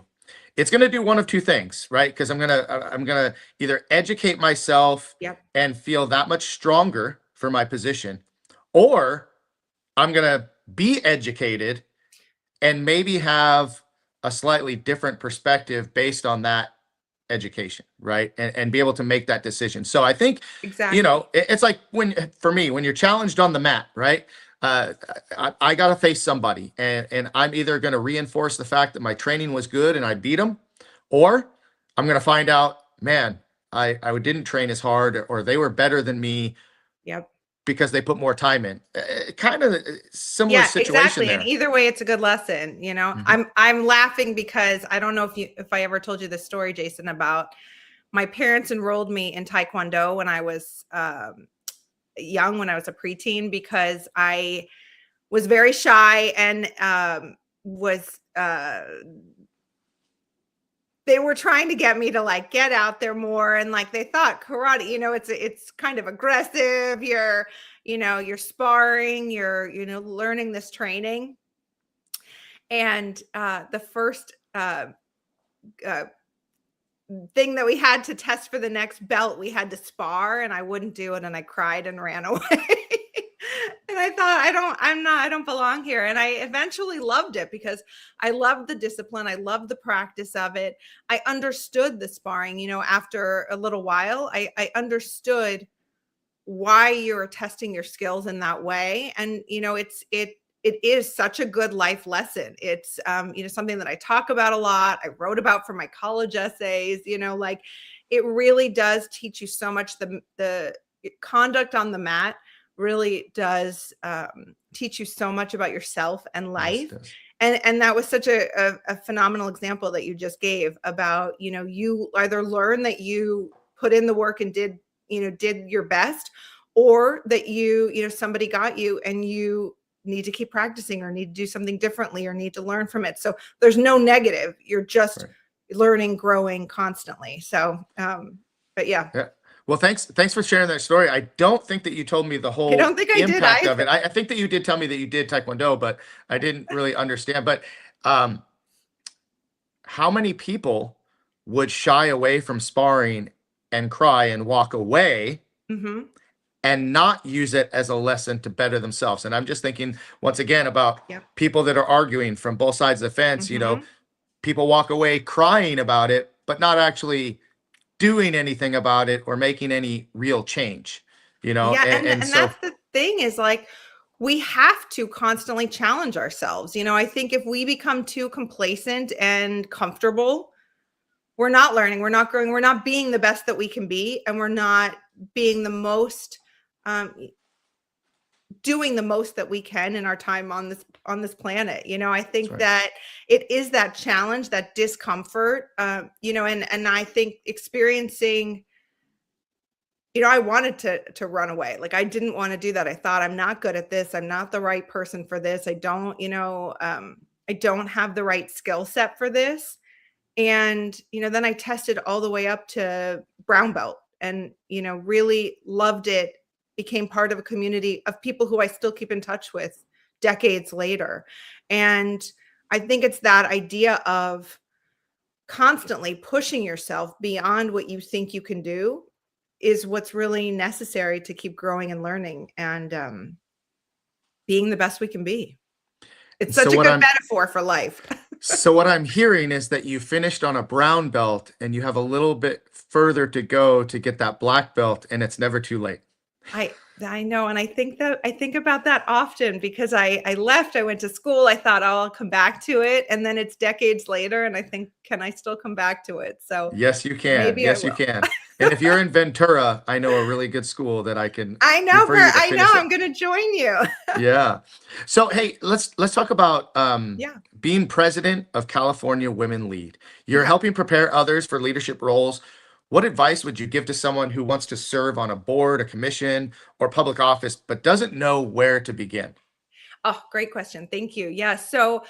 Speaker 1: it's going to do one of two things, right? Because I'm going to either educate myself
Speaker 2: Yep.
Speaker 1: and feel that much stronger for my position, or I'm going to be educated and maybe have a slightly different perspective based on that education, right? And be able to make that decision. So I think,
Speaker 2: Exactly.
Speaker 1: it's like for me, when you're challenged on the mat, right? I got to face somebody, and I'm either going to reinforce the fact that my training was good and I beat them, or I'm going to find out, man, I didn't train as hard, or they were better than me
Speaker 2: Yep.
Speaker 1: because they put more time in. Kind of similar
Speaker 2: Yeah,
Speaker 1: situation
Speaker 2: exactly. And
Speaker 1: there.
Speaker 2: either way, it's a good lesson.
Speaker 1: Mhm.
Speaker 2: I'm laughing because I don't know if I ever told you the story, Jason, about my parents enrolled me in Taekwondo when I was young, when I was a preteen, because I was very shy and was they were trying to get me to like get out there more, and like they thought karate, it's kind of aggressive. You're sparring, you're learning this training. And the first uh, thing that we had to test for the next belt, we had to spar, and I wouldn't do it, and I cried and ran away. And I thought, I don't belong here. And I eventually loved it because I loved the discipline. I loved the practice of it. I understood the sparring, after a little while, I understood why you're testing your skills in that way. And, it is such a good life lesson. It's, something that I talk about a lot. I wrote about for my college essays, like it really does teach you so much. The conduct on the mat really does teach you so much about yourself and
Speaker 1: Yes,
Speaker 2: life.
Speaker 1: it does.
Speaker 2: And that was such a phenomenal example that you just gave about, you either learn that you put in the work and did your best, or that somebody got you and you need to keep practicing, or need to do something differently, or need to learn from it. So there's no negative. You're just
Speaker 1: Right.
Speaker 2: learning, growing constantly. So, but yeah,
Speaker 1: Yeah. Well, thanks for sharing that story. I don't think that you told me the
Speaker 2: I
Speaker 1: whole
Speaker 2: don't think I did
Speaker 1: impact of
Speaker 2: either.
Speaker 1: it. I think that you did tell me that you did Taekwondo, but I didn't really understand. But um, how many people would shy away from sparring and cry and walk away
Speaker 2: Hmm.
Speaker 1: and not use it as a lesson to better themselves? And I'm just thinking once again about
Speaker 2: Yep.
Speaker 1: people that are arguing from both sides of the fence.
Speaker 2: Hmm.
Speaker 1: People walk away crying about it, but not actually doing anything about it or making any real change,
Speaker 2: Yeah,
Speaker 1: and
Speaker 2: and
Speaker 1: so
Speaker 2: that's the thing, is like we have to constantly challenge ourselves. I think if we become too complacent and comfortable, we're not learning, we're not growing, we're not being the best that we can be, and we're not being the most um, doing the most that we can in our time on this planet. I
Speaker 1: that's
Speaker 2: think
Speaker 1: right.
Speaker 2: that it is that challenge, that discomfort, and I think experiencing, I wanted to run away. Like I didn't want to do that. I thought, I'm not good at this. I'm not the right person for this. I don't have the right skill set for this. And, then I tested all the way up to brown belt, and, really loved it, became part of a community of people who I still keep in touch with decades later. And I think it's that idea of constantly pushing yourself beyond what you think you can do is what's really necessary to keep growing and learning, and being the best we can be. It's
Speaker 1: So
Speaker 2: such a
Speaker 1: what
Speaker 2: good
Speaker 1: I'm
Speaker 2: metaphor for life.
Speaker 1: so what I'm hearing is that you finished on a brown belt and you have a little bit further to go to get that black belt, and it's never too late.
Speaker 2: I I know, and I think about that often because I left, I went to school, I thought, "Oh, I'll come back to it," and then it's decades later, and I think, "Can I still come back to it?" So,
Speaker 1: Yes, you can.
Speaker 2: maybe I
Speaker 1: Yes, you
Speaker 2: will.
Speaker 1: can. And if you're in Ventura, I know a really good school that I can
Speaker 2: I know,
Speaker 1: refer you to
Speaker 2: I know,
Speaker 1: finish
Speaker 2: I'm
Speaker 1: up.
Speaker 2: gonna join you.
Speaker 1: Yeah. So hey, let's talk about
Speaker 2: Yeah,
Speaker 1: being president of California Women Lead. You're
Speaker 2: yeah.
Speaker 1: helping prepare others for leadership roles. What advice would you give to someone who wants to serve on a board, a commission, or public office, but doesn't know where to begin?
Speaker 2: Oh, great question. Thank you. Yeah. So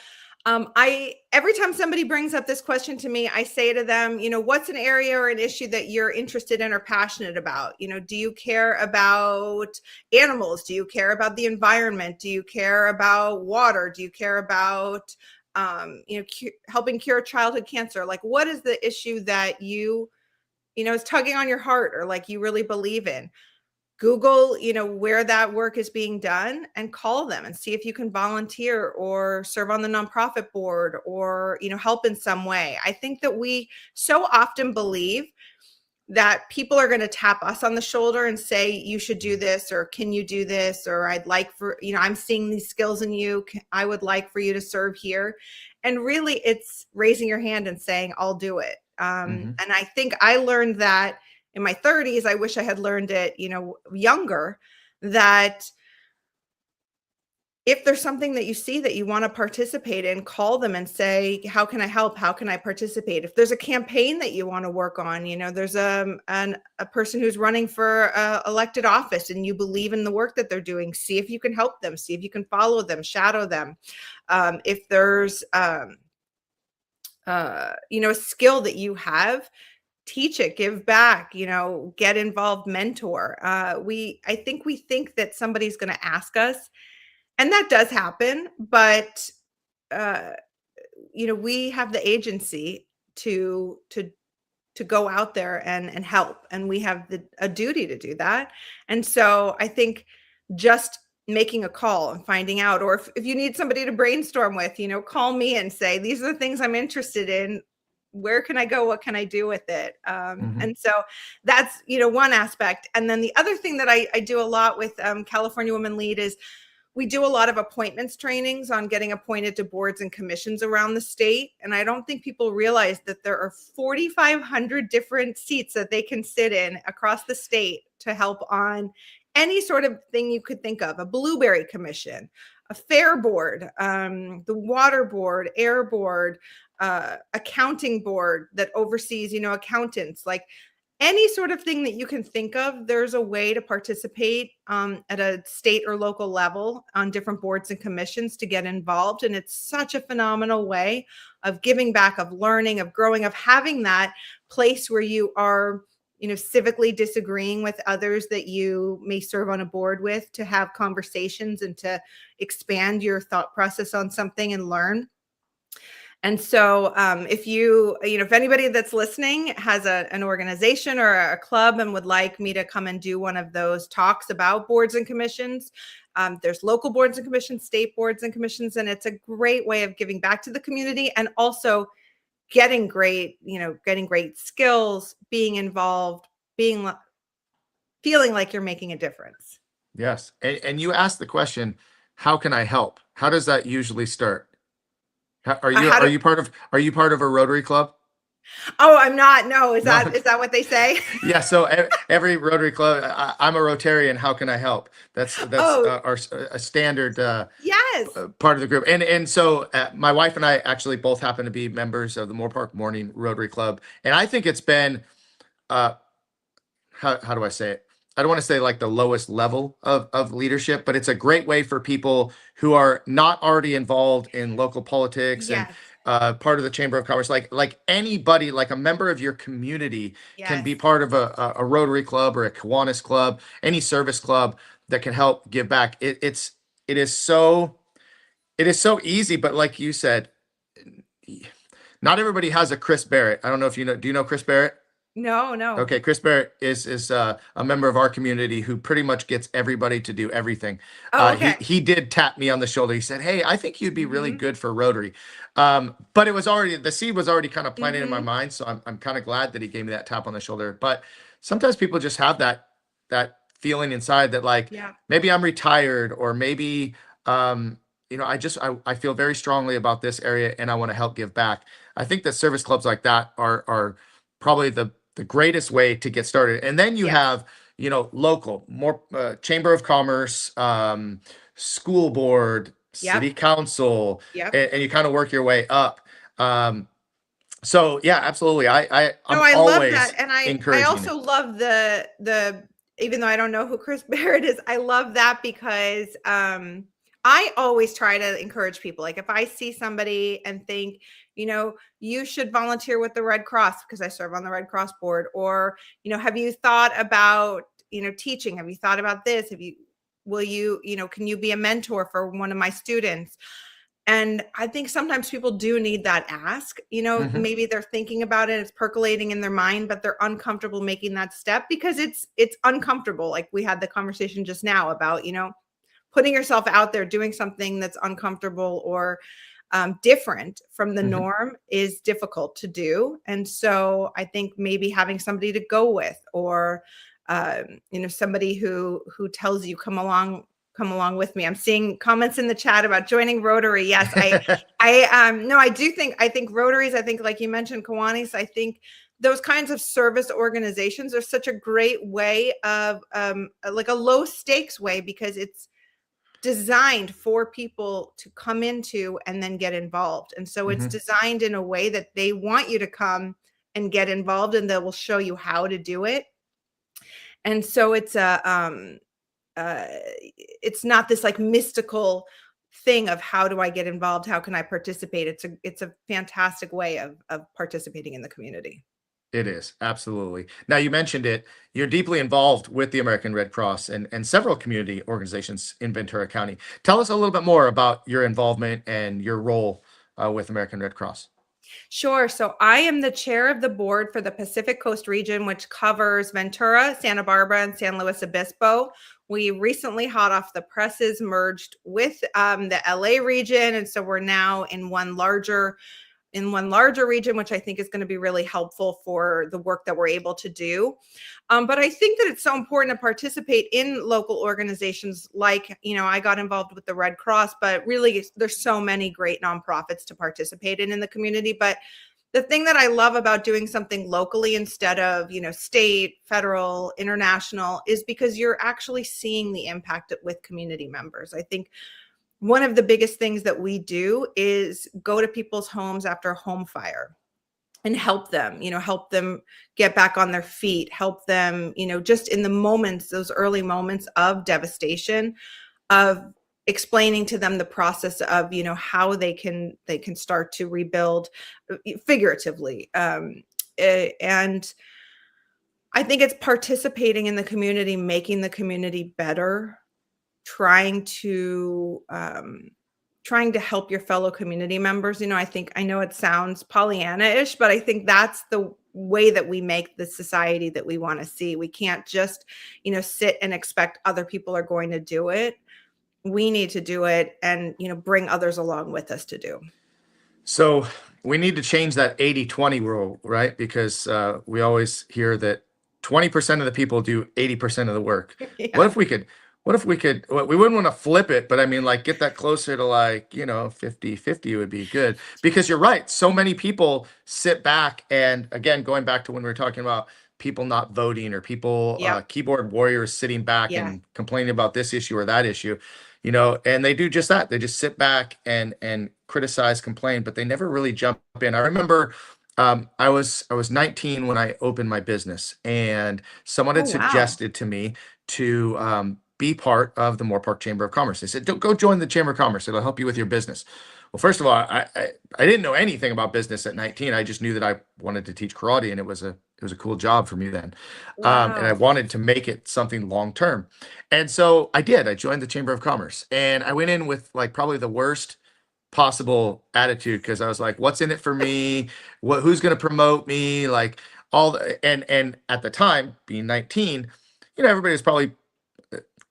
Speaker 2: Every time somebody brings up this question to me, I say to them, what's an area or an issue that you're interested in or passionate about? Do you care about animals? Do you care about the environment? Do you care about water? Do you care about, helping cure childhood cancer? Like, what is the issue that is tugging on your heart, or like you really believe in? Google, where that work is being done, and call them and see if you can volunteer or serve on the nonprofit board, or, help in some way. I think that we so often believe that people are going to tap us on the shoulder and say, you should do this, or can you do this? Or I'd like for, I'm seeing these skills in you. I would like for you to serve here. And really it's raising your hand and saying, I'll do it. And I think I learned that in my 30s. I wish I had learned it, younger, that if there's something that you see that you want to participate in, call them and say, how can I help? How can I participate? If there's a campaign that you want to work on, there's a person who's running for elected office and you believe in the work that they're doing, see if you can help them, see if you can follow them, shadow them. If there's, a skill that you have, teach it, give back, get involved, mentor. I think we think that somebody's going to ask us, and that does happen, but we have the agency to go out there and help, and we have a duty to do that. And so I think just making a call and finding out, or if you need somebody to brainstorm with, call me and say, these are the things I'm interested in. Where can I go? What can I do with it? And so that's, one aspect. And then the other thing that I do a lot with California Women Lead is we do a lot of appointments trainings on getting appointed to boards and commissions around the state. And I don't think people realize that there are 4,500 different seats that they can sit in across the state to help on any sort of thing you could think of: a blueberry commission, a fair board, the water board, air board, accounting board that oversees, accountants. Like any sort of thing that you can think of, there's a way to participate at a state or local level on different boards and commissions to get involved. And it's such a phenomenal way of giving back, of learning, of growing, of having that place where you are, civically disagreeing with others that you may serve on a board with, to have conversations and to expand your thought process on something and learn. And so if anybody that's listening has an organization or a club and would like me to come and do one of those talks about boards and commissions, there's local boards and commissions, state boards and commissions, and it's a great way of giving back to the community and also getting great skills, being involved, feeling like you're making a difference.
Speaker 1: Yes. And you asked the question, how can I help? How does that usually start? Are you part of a Rotary Club?
Speaker 2: Oh, I'm not. No. Is that what they say?
Speaker 1: Yeah. So every Rotary Club, I'm a Rotarian. How can I help? That's our standard
Speaker 2: yes,
Speaker 1: part of the group. And so my wife and I actually both happen to be members of the Moore Park Morning Rotary Club. And I think it's been, how do I say it? I don't want to say like the lowest level of leadership, but it's a great way for people who are not already involved in local politics
Speaker 2: yes,
Speaker 1: and part of the Chamber of Commerce, like anybody, like a member of your community can be
Speaker 2: yes.
Speaker 1: part of a Rotary Club or a Kiwanis Club, any service club that can help give back. It is so easy, but like you said, not everybody has a Chris Barrett. I don't know if do you know Chris Barrett?
Speaker 2: No.
Speaker 1: Okay, Chris Barrett is a member of our community who pretty much gets everybody to do everything.
Speaker 2: Oh, okay.
Speaker 1: He did tap me on the shoulder. He said, "Hey, I think you'd be really good for Rotary." But the seed was already kind of planted in my mind, so I'm kind of glad that he gave me that tap on the shoulder. But sometimes people just have that feeling inside that like maybe I'm retired, or maybe I feel very strongly about this area and I want to help give back. I think that service clubs like that are probably the greatest way to get started. And then you have, local, more Chamber of Commerce, school board, city council, and you kind of work your way up. So yeah, absolutely. I'm
Speaker 2: love that. And I
Speaker 1: also
Speaker 2: love the, even though I don't know who Chris Barrett is, I love that because I always try to encourage people. Like if I see somebody and think, you should volunteer with the Red Cross because I serve on the Red Cross board, or, have you thought about, teaching? Have you thought about this? Will you, can you be a mentor for one of my students? And I think sometimes people do need that ask,
Speaker 1: Hmm.
Speaker 2: maybe they're thinking about it, it's percolating in their mind, but they're uncomfortable making that step because it's uncomfortable. Like we had the conversation just now about, putting yourself out there, doing something that's uncomfortable or different from the
Speaker 1: Hmm.
Speaker 2: norm is difficult to do. And so I think maybe having somebody to go with, or somebody who tells you come along with me. I'm seeing comments in the chat about joining Rotary. Yes, no, I think Rotaries, I think like you mentioned, Kiwanis, I think those kinds of service organizations are such a great way of like a low stakes way, because it's designed for people to come into and then get involved. And so it's
Speaker 1: Hmm.
Speaker 2: designed in a way that they want you to come and get involved, and they will show you how to do it. And so it's not this like mystical thing of how do I get involved? How can I participate? It's a fantastic way of participating in the community.
Speaker 1: It is, absolutely. Now, you mentioned it. You're deeply involved with the American Red Cross and several community organizations in Ventura County. Tell us a little bit more about your involvement and your role with American Red Cross.
Speaker 2: Sure. So I am the chair of the board for the Pacific Coast region, which covers Ventura, Santa Barbara, and San Luis Obispo. We recently, hot off the presses, merged with the LA region. And so we're now in one larger region, which I think is going to be really helpful for the work that we're able to do. But I think that it's so important to participate in local organizations like, I got involved with the Red Cross, but really there's so many great nonprofits to participate in the community. But the thing that I love about doing something locally instead of, state, federal, international, is because you're actually seeing the impact with community members. I think one of the biggest things that we do is go to people's homes after a home fire and help them get back on their feet, help them, just in the moments, those early moments of devastation, of explaining to them the process of, how they can start to rebuild figuratively. And I think it's participating in the community, making the community better, trying to help your fellow community members. I know it sounds Pollyanna-ish, but I think that's the way that we make the society that we want to see. We can't just, sit and expect other people are going to do it. We need to do it and, bring others along with us to do.
Speaker 1: So we need to change that 80-20 rule, right? Because we always hear that 20% of the people do 80% of the work. What
Speaker 2: Yeah.
Speaker 1: if we could, we wouldn't want to flip it, but I mean, like get that closer to like, 50-50 would be good. Because you're right. So many people sit back and again, going back to when we were talking about people not voting or people,
Speaker 2: Yep.
Speaker 1: keyboard warriors sitting back
Speaker 2: Yeah.
Speaker 1: and complaining about this issue or that issue, and they do just that. They just sit back and criticize, complain, but they never really jump in. I remember I was 19 when I opened my business, and someone
Speaker 2: Oh,
Speaker 1: had
Speaker 2: wow.
Speaker 1: suggested to me to be part of the Moore Park Chamber of Commerce. They said, "Don't go join the Chamber of Commerce. It'll help you with your business." Well, first of all, I didn't know anything about business at 19. I just knew that I wanted to teach karate, and it was a cool job for me then, and I
Speaker 2: Wow.
Speaker 1: wanted to make it something long term. And so I did. I joined the Chamber of Commerce, and I went in with like probably the worst possible attitude because I was like, "What's in it for me? Who's going to promote me?" Like and at the time, being 19, everybody's probably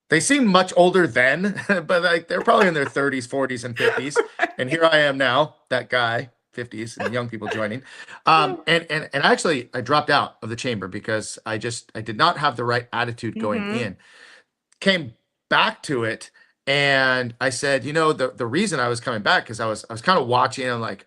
Speaker 1: they seem much older then, but like they're probably in their 30s, 40s, and 50s. And here I am now, that guy, 50s, and young people joining. And actually, I dropped out of the chamber because I did not have the right attitude going
Speaker 2: Mm-hmm.
Speaker 1: in. Came back to it, and I said, the reason I was coming back because I was kind of watching. And like,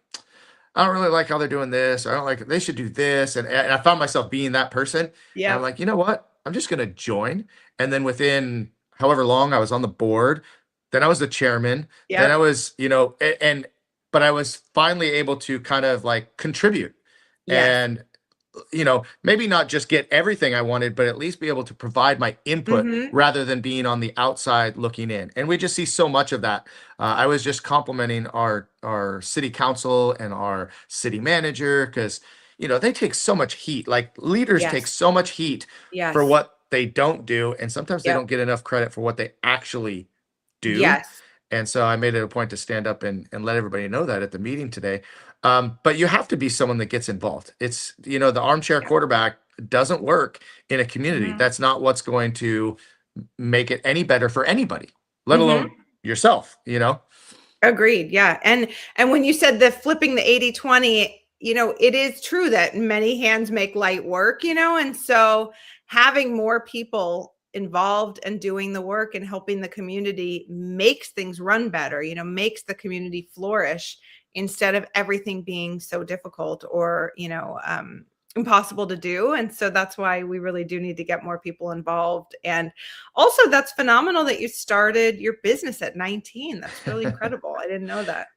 Speaker 1: I don't really like how they're doing this. Or I don't like they should do this. And I found myself being that person. And I'm
Speaker 2: Yep.
Speaker 1: like, you know what? I'm just gonna join. And then within however long I was on the board, then I was the chairman. Then I
Speaker 2: Yep.
Speaker 1: was, but I was finally able to kind of like contribute.
Speaker 2: Yes.
Speaker 1: And maybe not just get everything I wanted, but at least be able to provide my input
Speaker 2: Mhm.
Speaker 1: rather than being on the outside looking in. And we just see so much of that. I was just complimenting our city council and our city manager because they take so much heat. Like leaders take
Speaker 2: Yes.
Speaker 1: so much heat for
Speaker 2: Yes.
Speaker 1: what they don't do, and sometimes they
Speaker 2: Yep.
Speaker 1: don't get enough credit for what they actually do.
Speaker 2: Yes.
Speaker 1: And so I made it a point to stand up and let everybody know that at the meeting today. But you have to be someone that gets involved. It's, the armchair
Speaker 2: Yep.
Speaker 1: quarterback doesn't work in a community.
Speaker 2: Mhm.
Speaker 1: That's not what's going to make it any better for anybody, let
Speaker 2: Mhm.
Speaker 1: alone yourself.
Speaker 2: Agreed. Yeah. And when you said the flipping the 80/20, it is true that many hands make light work, and so having more people involved and doing the work and helping the community makes things run better, makes the community flourish instead of everything being so difficult or, impossible to do. And so that's why we really do need to get more people involved. And also, that's phenomenal that you started your business at 19. That's really incredible. I didn't know that.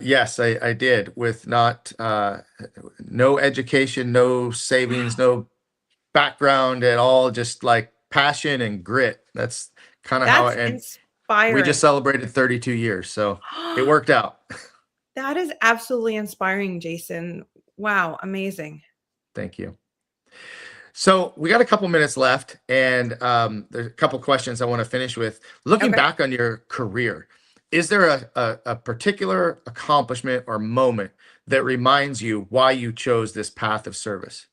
Speaker 1: Yes, I did, with not no education, no savings,
Speaker 2: Wow.
Speaker 1: no background at all, just like passion and grit. That's kind of how,
Speaker 2: That's
Speaker 1: and we just
Speaker 2: inspiring.
Speaker 1: celebrated 32 years, so it worked out.
Speaker 2: That is absolutely inspiring, Jason. Wow, amazing.
Speaker 1: Thank you. So we got a couple minutes left, and there's a couple questions I want to finish with. Looking
Speaker 2: Okay.
Speaker 1: back on your career, is there a particular accomplishment or moment that reminds you why you chose this path of service?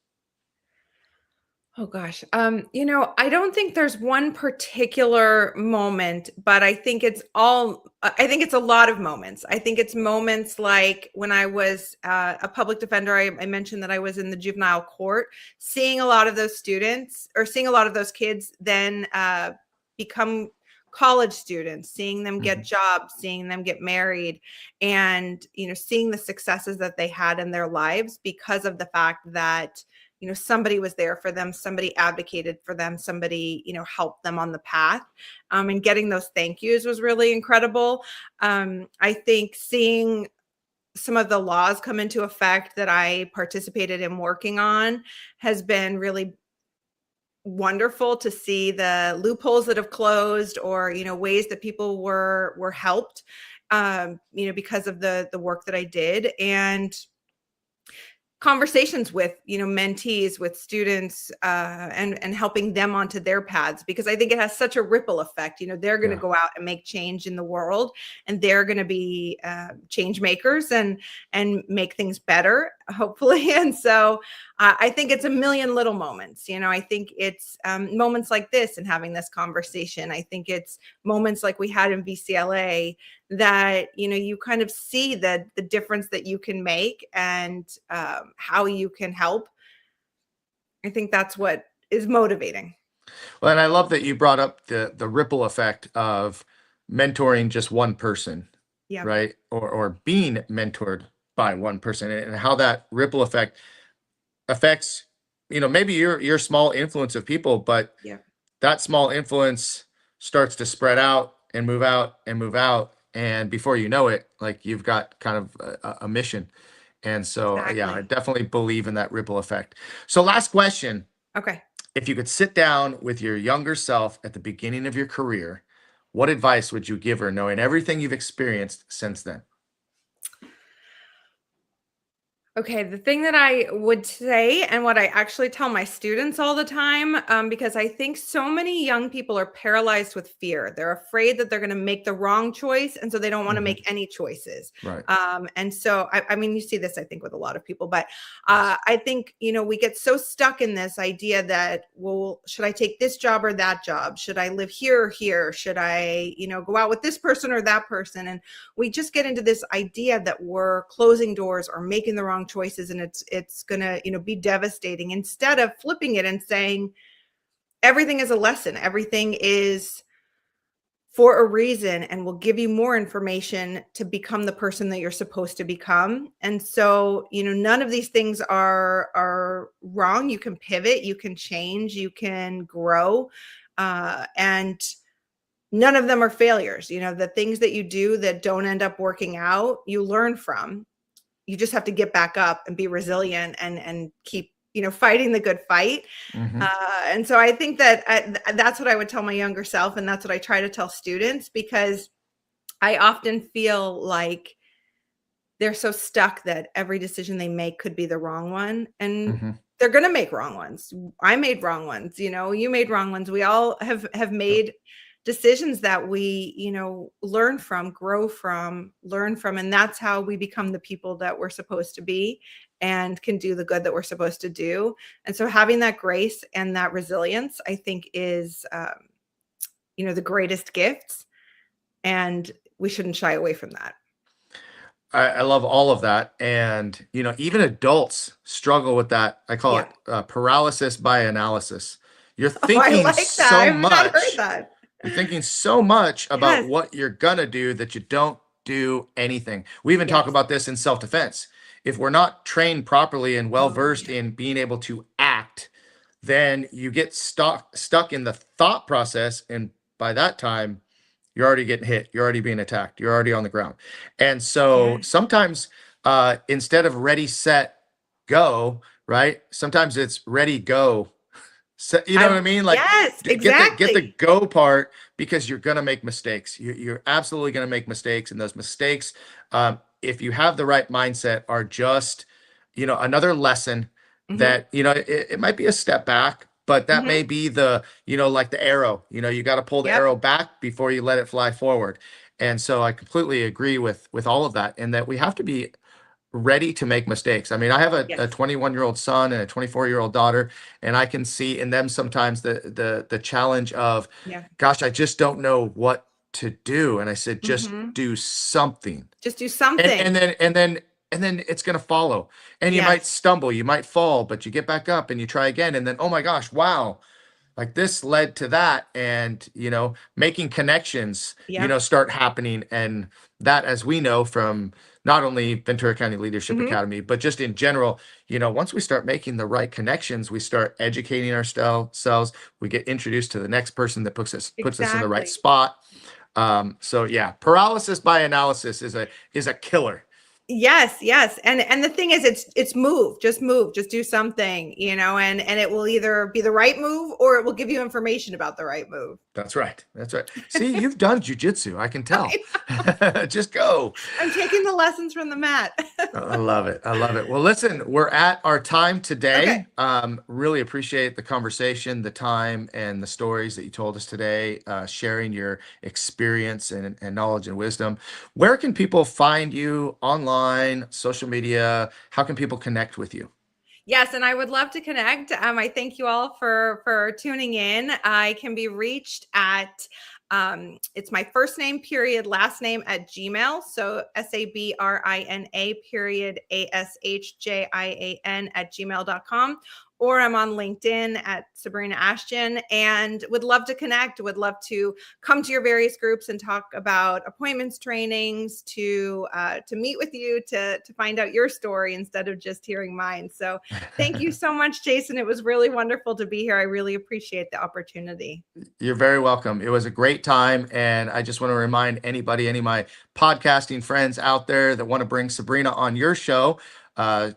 Speaker 2: Oh gosh. I don't think there's one particular moment, but I think it's a lot of moments. I think it's moments like when I was a public defender, I mentioned that I was in the juvenile court, seeing a lot of those students or seeing a lot of those kids then become college students, seeing them get
Speaker 1: Mhm.
Speaker 2: jobs, seeing them get married, and, seeing the successes that they had in their lives because of the fact that somebody was there for them, somebody advocated for them, somebody helped them on the path, and getting those thank yous was really incredible. I think seeing some of the laws come into effect that I participated in working on has been really wonderful to see the loopholes that have closed, or ways that people were helped, because of the work that I did. And conversations with mentees, with students, and helping them onto their paths, because I think it has such a ripple effect. They're going to
Speaker 1: Yeah.
Speaker 2: go out and make change in the world, and they're going to be change makers and make things better, hopefully. And so I think it's a million little moments. I think it's moments like this and having this conversation. I think it's moments like we had in VCLA that you kind of see the difference that you can make, and how you can help. I think that's what is motivating.
Speaker 1: Well, and I love that you brought up the ripple effect of mentoring just one person,
Speaker 2: Yeah.
Speaker 1: right? Or being mentored by one person, and how that ripple effect affects, maybe your small influence of people, but
Speaker 2: Yeah.
Speaker 1: that small influence starts to spread out and move out and move out. And before you know it, like you've got kind of a mission. And so, yeah, I
Speaker 2: Exactly.
Speaker 1: definitely believe in that ripple effect. So, last question.
Speaker 2: Okay.
Speaker 1: If you could sit down with your younger self at the beginning of your career, what advice would you give her, knowing everything you've experienced since then?
Speaker 2: Okay, the thing that I would say, and what I actually tell my students all the time, because I think so many young people are paralyzed with fear. They're afraid that they're going to make the wrong choice, and so they don't want to
Speaker 1: Mhm.
Speaker 2: make any choices.
Speaker 1: Right.
Speaker 2: And so, I mean, you see this, I think, with a lot of people, but
Speaker 1: Yes.
Speaker 2: I think, we get so stuck in this idea that, well, should I take this job or that job? Should I live here or here? Should I, go out with this person or that person? And we just get into this idea that we're closing doors or making the wrong choices, and it's gonna be devastating, instead of flipping it and saying everything is a lesson, everything is for a reason, and will give you more information to become the person that you're supposed to become. And so none of these things are wrong. You can pivot, you can change, you can grow, and none of them are failures. The things that you do that don't end up working out, you learn from. you just have to get back up and be resilient and keep, fighting the good fight.
Speaker 1: Mhm.
Speaker 2: And so I think that that's what I would tell my younger self. And that's what I try to tell students, because I often feel like they're so stuck that every decision they make could be the wrong one. And
Speaker 1: Mhm.
Speaker 2: they're going to make wrong ones. I made wrong ones, you made wrong ones. We all have made decisions that we, learn from, grow from, learn from. And that's how we become the people that we're supposed to be and can do the good that we're supposed to do. And so having that grace and that resilience, I think is, the greatest gifts. And we shouldn't shy away from that.
Speaker 1: I love all of that. And, even adults struggle with that. I call
Speaker 2: Yeah.
Speaker 1: it paralysis by analysis. You're
Speaker 2: Oh, I
Speaker 1: thinking
Speaker 2: like that.
Speaker 1: so
Speaker 2: I've not heard
Speaker 1: much.
Speaker 2: that.
Speaker 1: You're thinking so much about
Speaker 2: Yes.
Speaker 1: what you're going to do that you don't do anything. We even talk
Speaker 2: Yes.
Speaker 1: about this in self-defense. If we're not trained properly and well versed
Speaker 2: yeah.
Speaker 1: in being able to act, then you get stuck in the thought process. And by that time, you're already getting hit. You're already being attacked. You're already on the ground. And so
Speaker 2: Yes.
Speaker 1: sometimes instead of ready, set, go, right? Sometimes it's ready, go. So, you know what I mean? Like
Speaker 2: Yes,
Speaker 1: get the
Speaker 2: exactly.
Speaker 1: go part, because you're going to make mistakes. You're absolutely going to make mistakes. And those mistakes, if you have the right mindset, are just, another lesson
Speaker 2: Mhm.
Speaker 1: that, it might be a step back, but that
Speaker 2: Mhm.
Speaker 1: may be the, like the arrow, you got to pull the
Speaker 2: Yep.
Speaker 1: arrow back before you let it fly forward. And so I completely agree with all of that, and that we have to be ready to make mistakes. I mean, I have a
Speaker 2: Yes.
Speaker 1: 21-year-old son and a 24-year-old daughter, and I can see in them sometimes the challenge of,
Speaker 2: Yeah.
Speaker 1: gosh, I just don't know what to do. And I said, just
Speaker 2: Mhm.
Speaker 1: do something.
Speaker 2: Just do
Speaker 1: And
Speaker 2: something.
Speaker 1: then it's going to follow. And you might
Speaker 2: Yes.
Speaker 1: stumble, you might fall, but you get back up and you try again. And then, oh my gosh, wow, like this led to that. And making connections
Speaker 2: Yep.
Speaker 1: start happening. And that, as we know from not only Ventura County Leadership
Speaker 2: Mhm.
Speaker 1: Academy, but just in general, once we start making the right connections, we start educating ourselves, we get introduced to the next person that puts us in the right
Speaker 2: Exactly.
Speaker 1: spot. So yeah, paralysis by analysis is a killer.
Speaker 2: Yes, yes. And the thing is, it's move, just do something, and it will either be the right move or it will give you information about the right move.
Speaker 1: That's right. That's right. See, you've done jujitsu. I can tell.
Speaker 2: I
Speaker 1: Just go.
Speaker 2: I'm taking the lessons from the mat.
Speaker 1: I love it. I love it. Well, listen, we're at our time
Speaker 2: Okay.
Speaker 1: today. Really appreciate the conversation, the time, and the stories that you told us today, sharing your experience and knowledge and wisdom. Where can people find you online, social media? How can people connect with you?
Speaker 2: Yes, and I would love to connect. I thank you all for tuning in. I can be reached at it's my first name period last name at Gmail. So Sabrina period Ashjian at gmail.com. Or I'm on LinkedIn at Sabrina Ashjian, and would love to connect. Would love to come to your various groups and talk about appointments, trainings, to meet with you, to find out your story instead of just hearing mine. So thank you so much, Jason. It was really wonderful to be here. I really appreciate the opportunity.
Speaker 1: You're very welcome. It was a great time. And I just want to remind anybody, any of my podcasting friends out there that want to bring Sabrina on your show,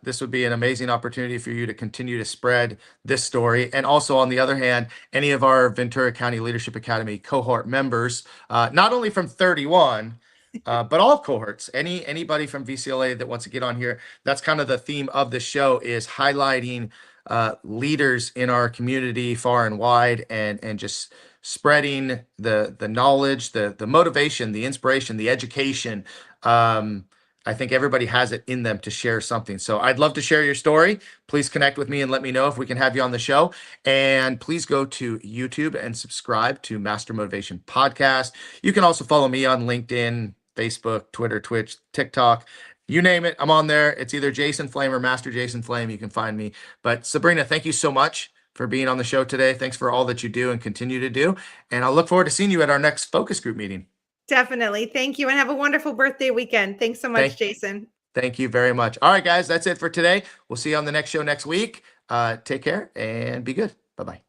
Speaker 1: this would be an amazing opportunity for you to continue to spread this story. And also, on the other hand, any of our Ventura County Leadership Academy cohort members, not only from 31, but all cohorts, anybody from VCLA that wants to get on here. That's kind of the theme of the show, is highlighting leaders in our community far and wide, and just spreading the knowledge, the motivation, the inspiration, the education. I think everybody has it in them to share something. So I'd love to share your story. Please connect with me and let me know if we can have you on the show. And please go to YouTube and subscribe to Master Motivation Podcast. You can also follow me on LinkedIn, Facebook, Twitter, Twitch, TikTok. You name it, I'm on there. It's either Jason Flame or Master Jason Flame. You can find me. But Sabrina, thank you so much for being on the show today. Thanks for all that you do and continue to do. And I'll look forward to seeing you at our next focus group meeting.
Speaker 2: Definitely. Thank you. And have a wonderful birthday weekend. Thanks so much,
Speaker 1: Thank,
Speaker 2: Jason.
Speaker 1: thank you very much. All right, guys, that's it for today. We'll see you on the next show next week. Take care and be good. Bye-bye.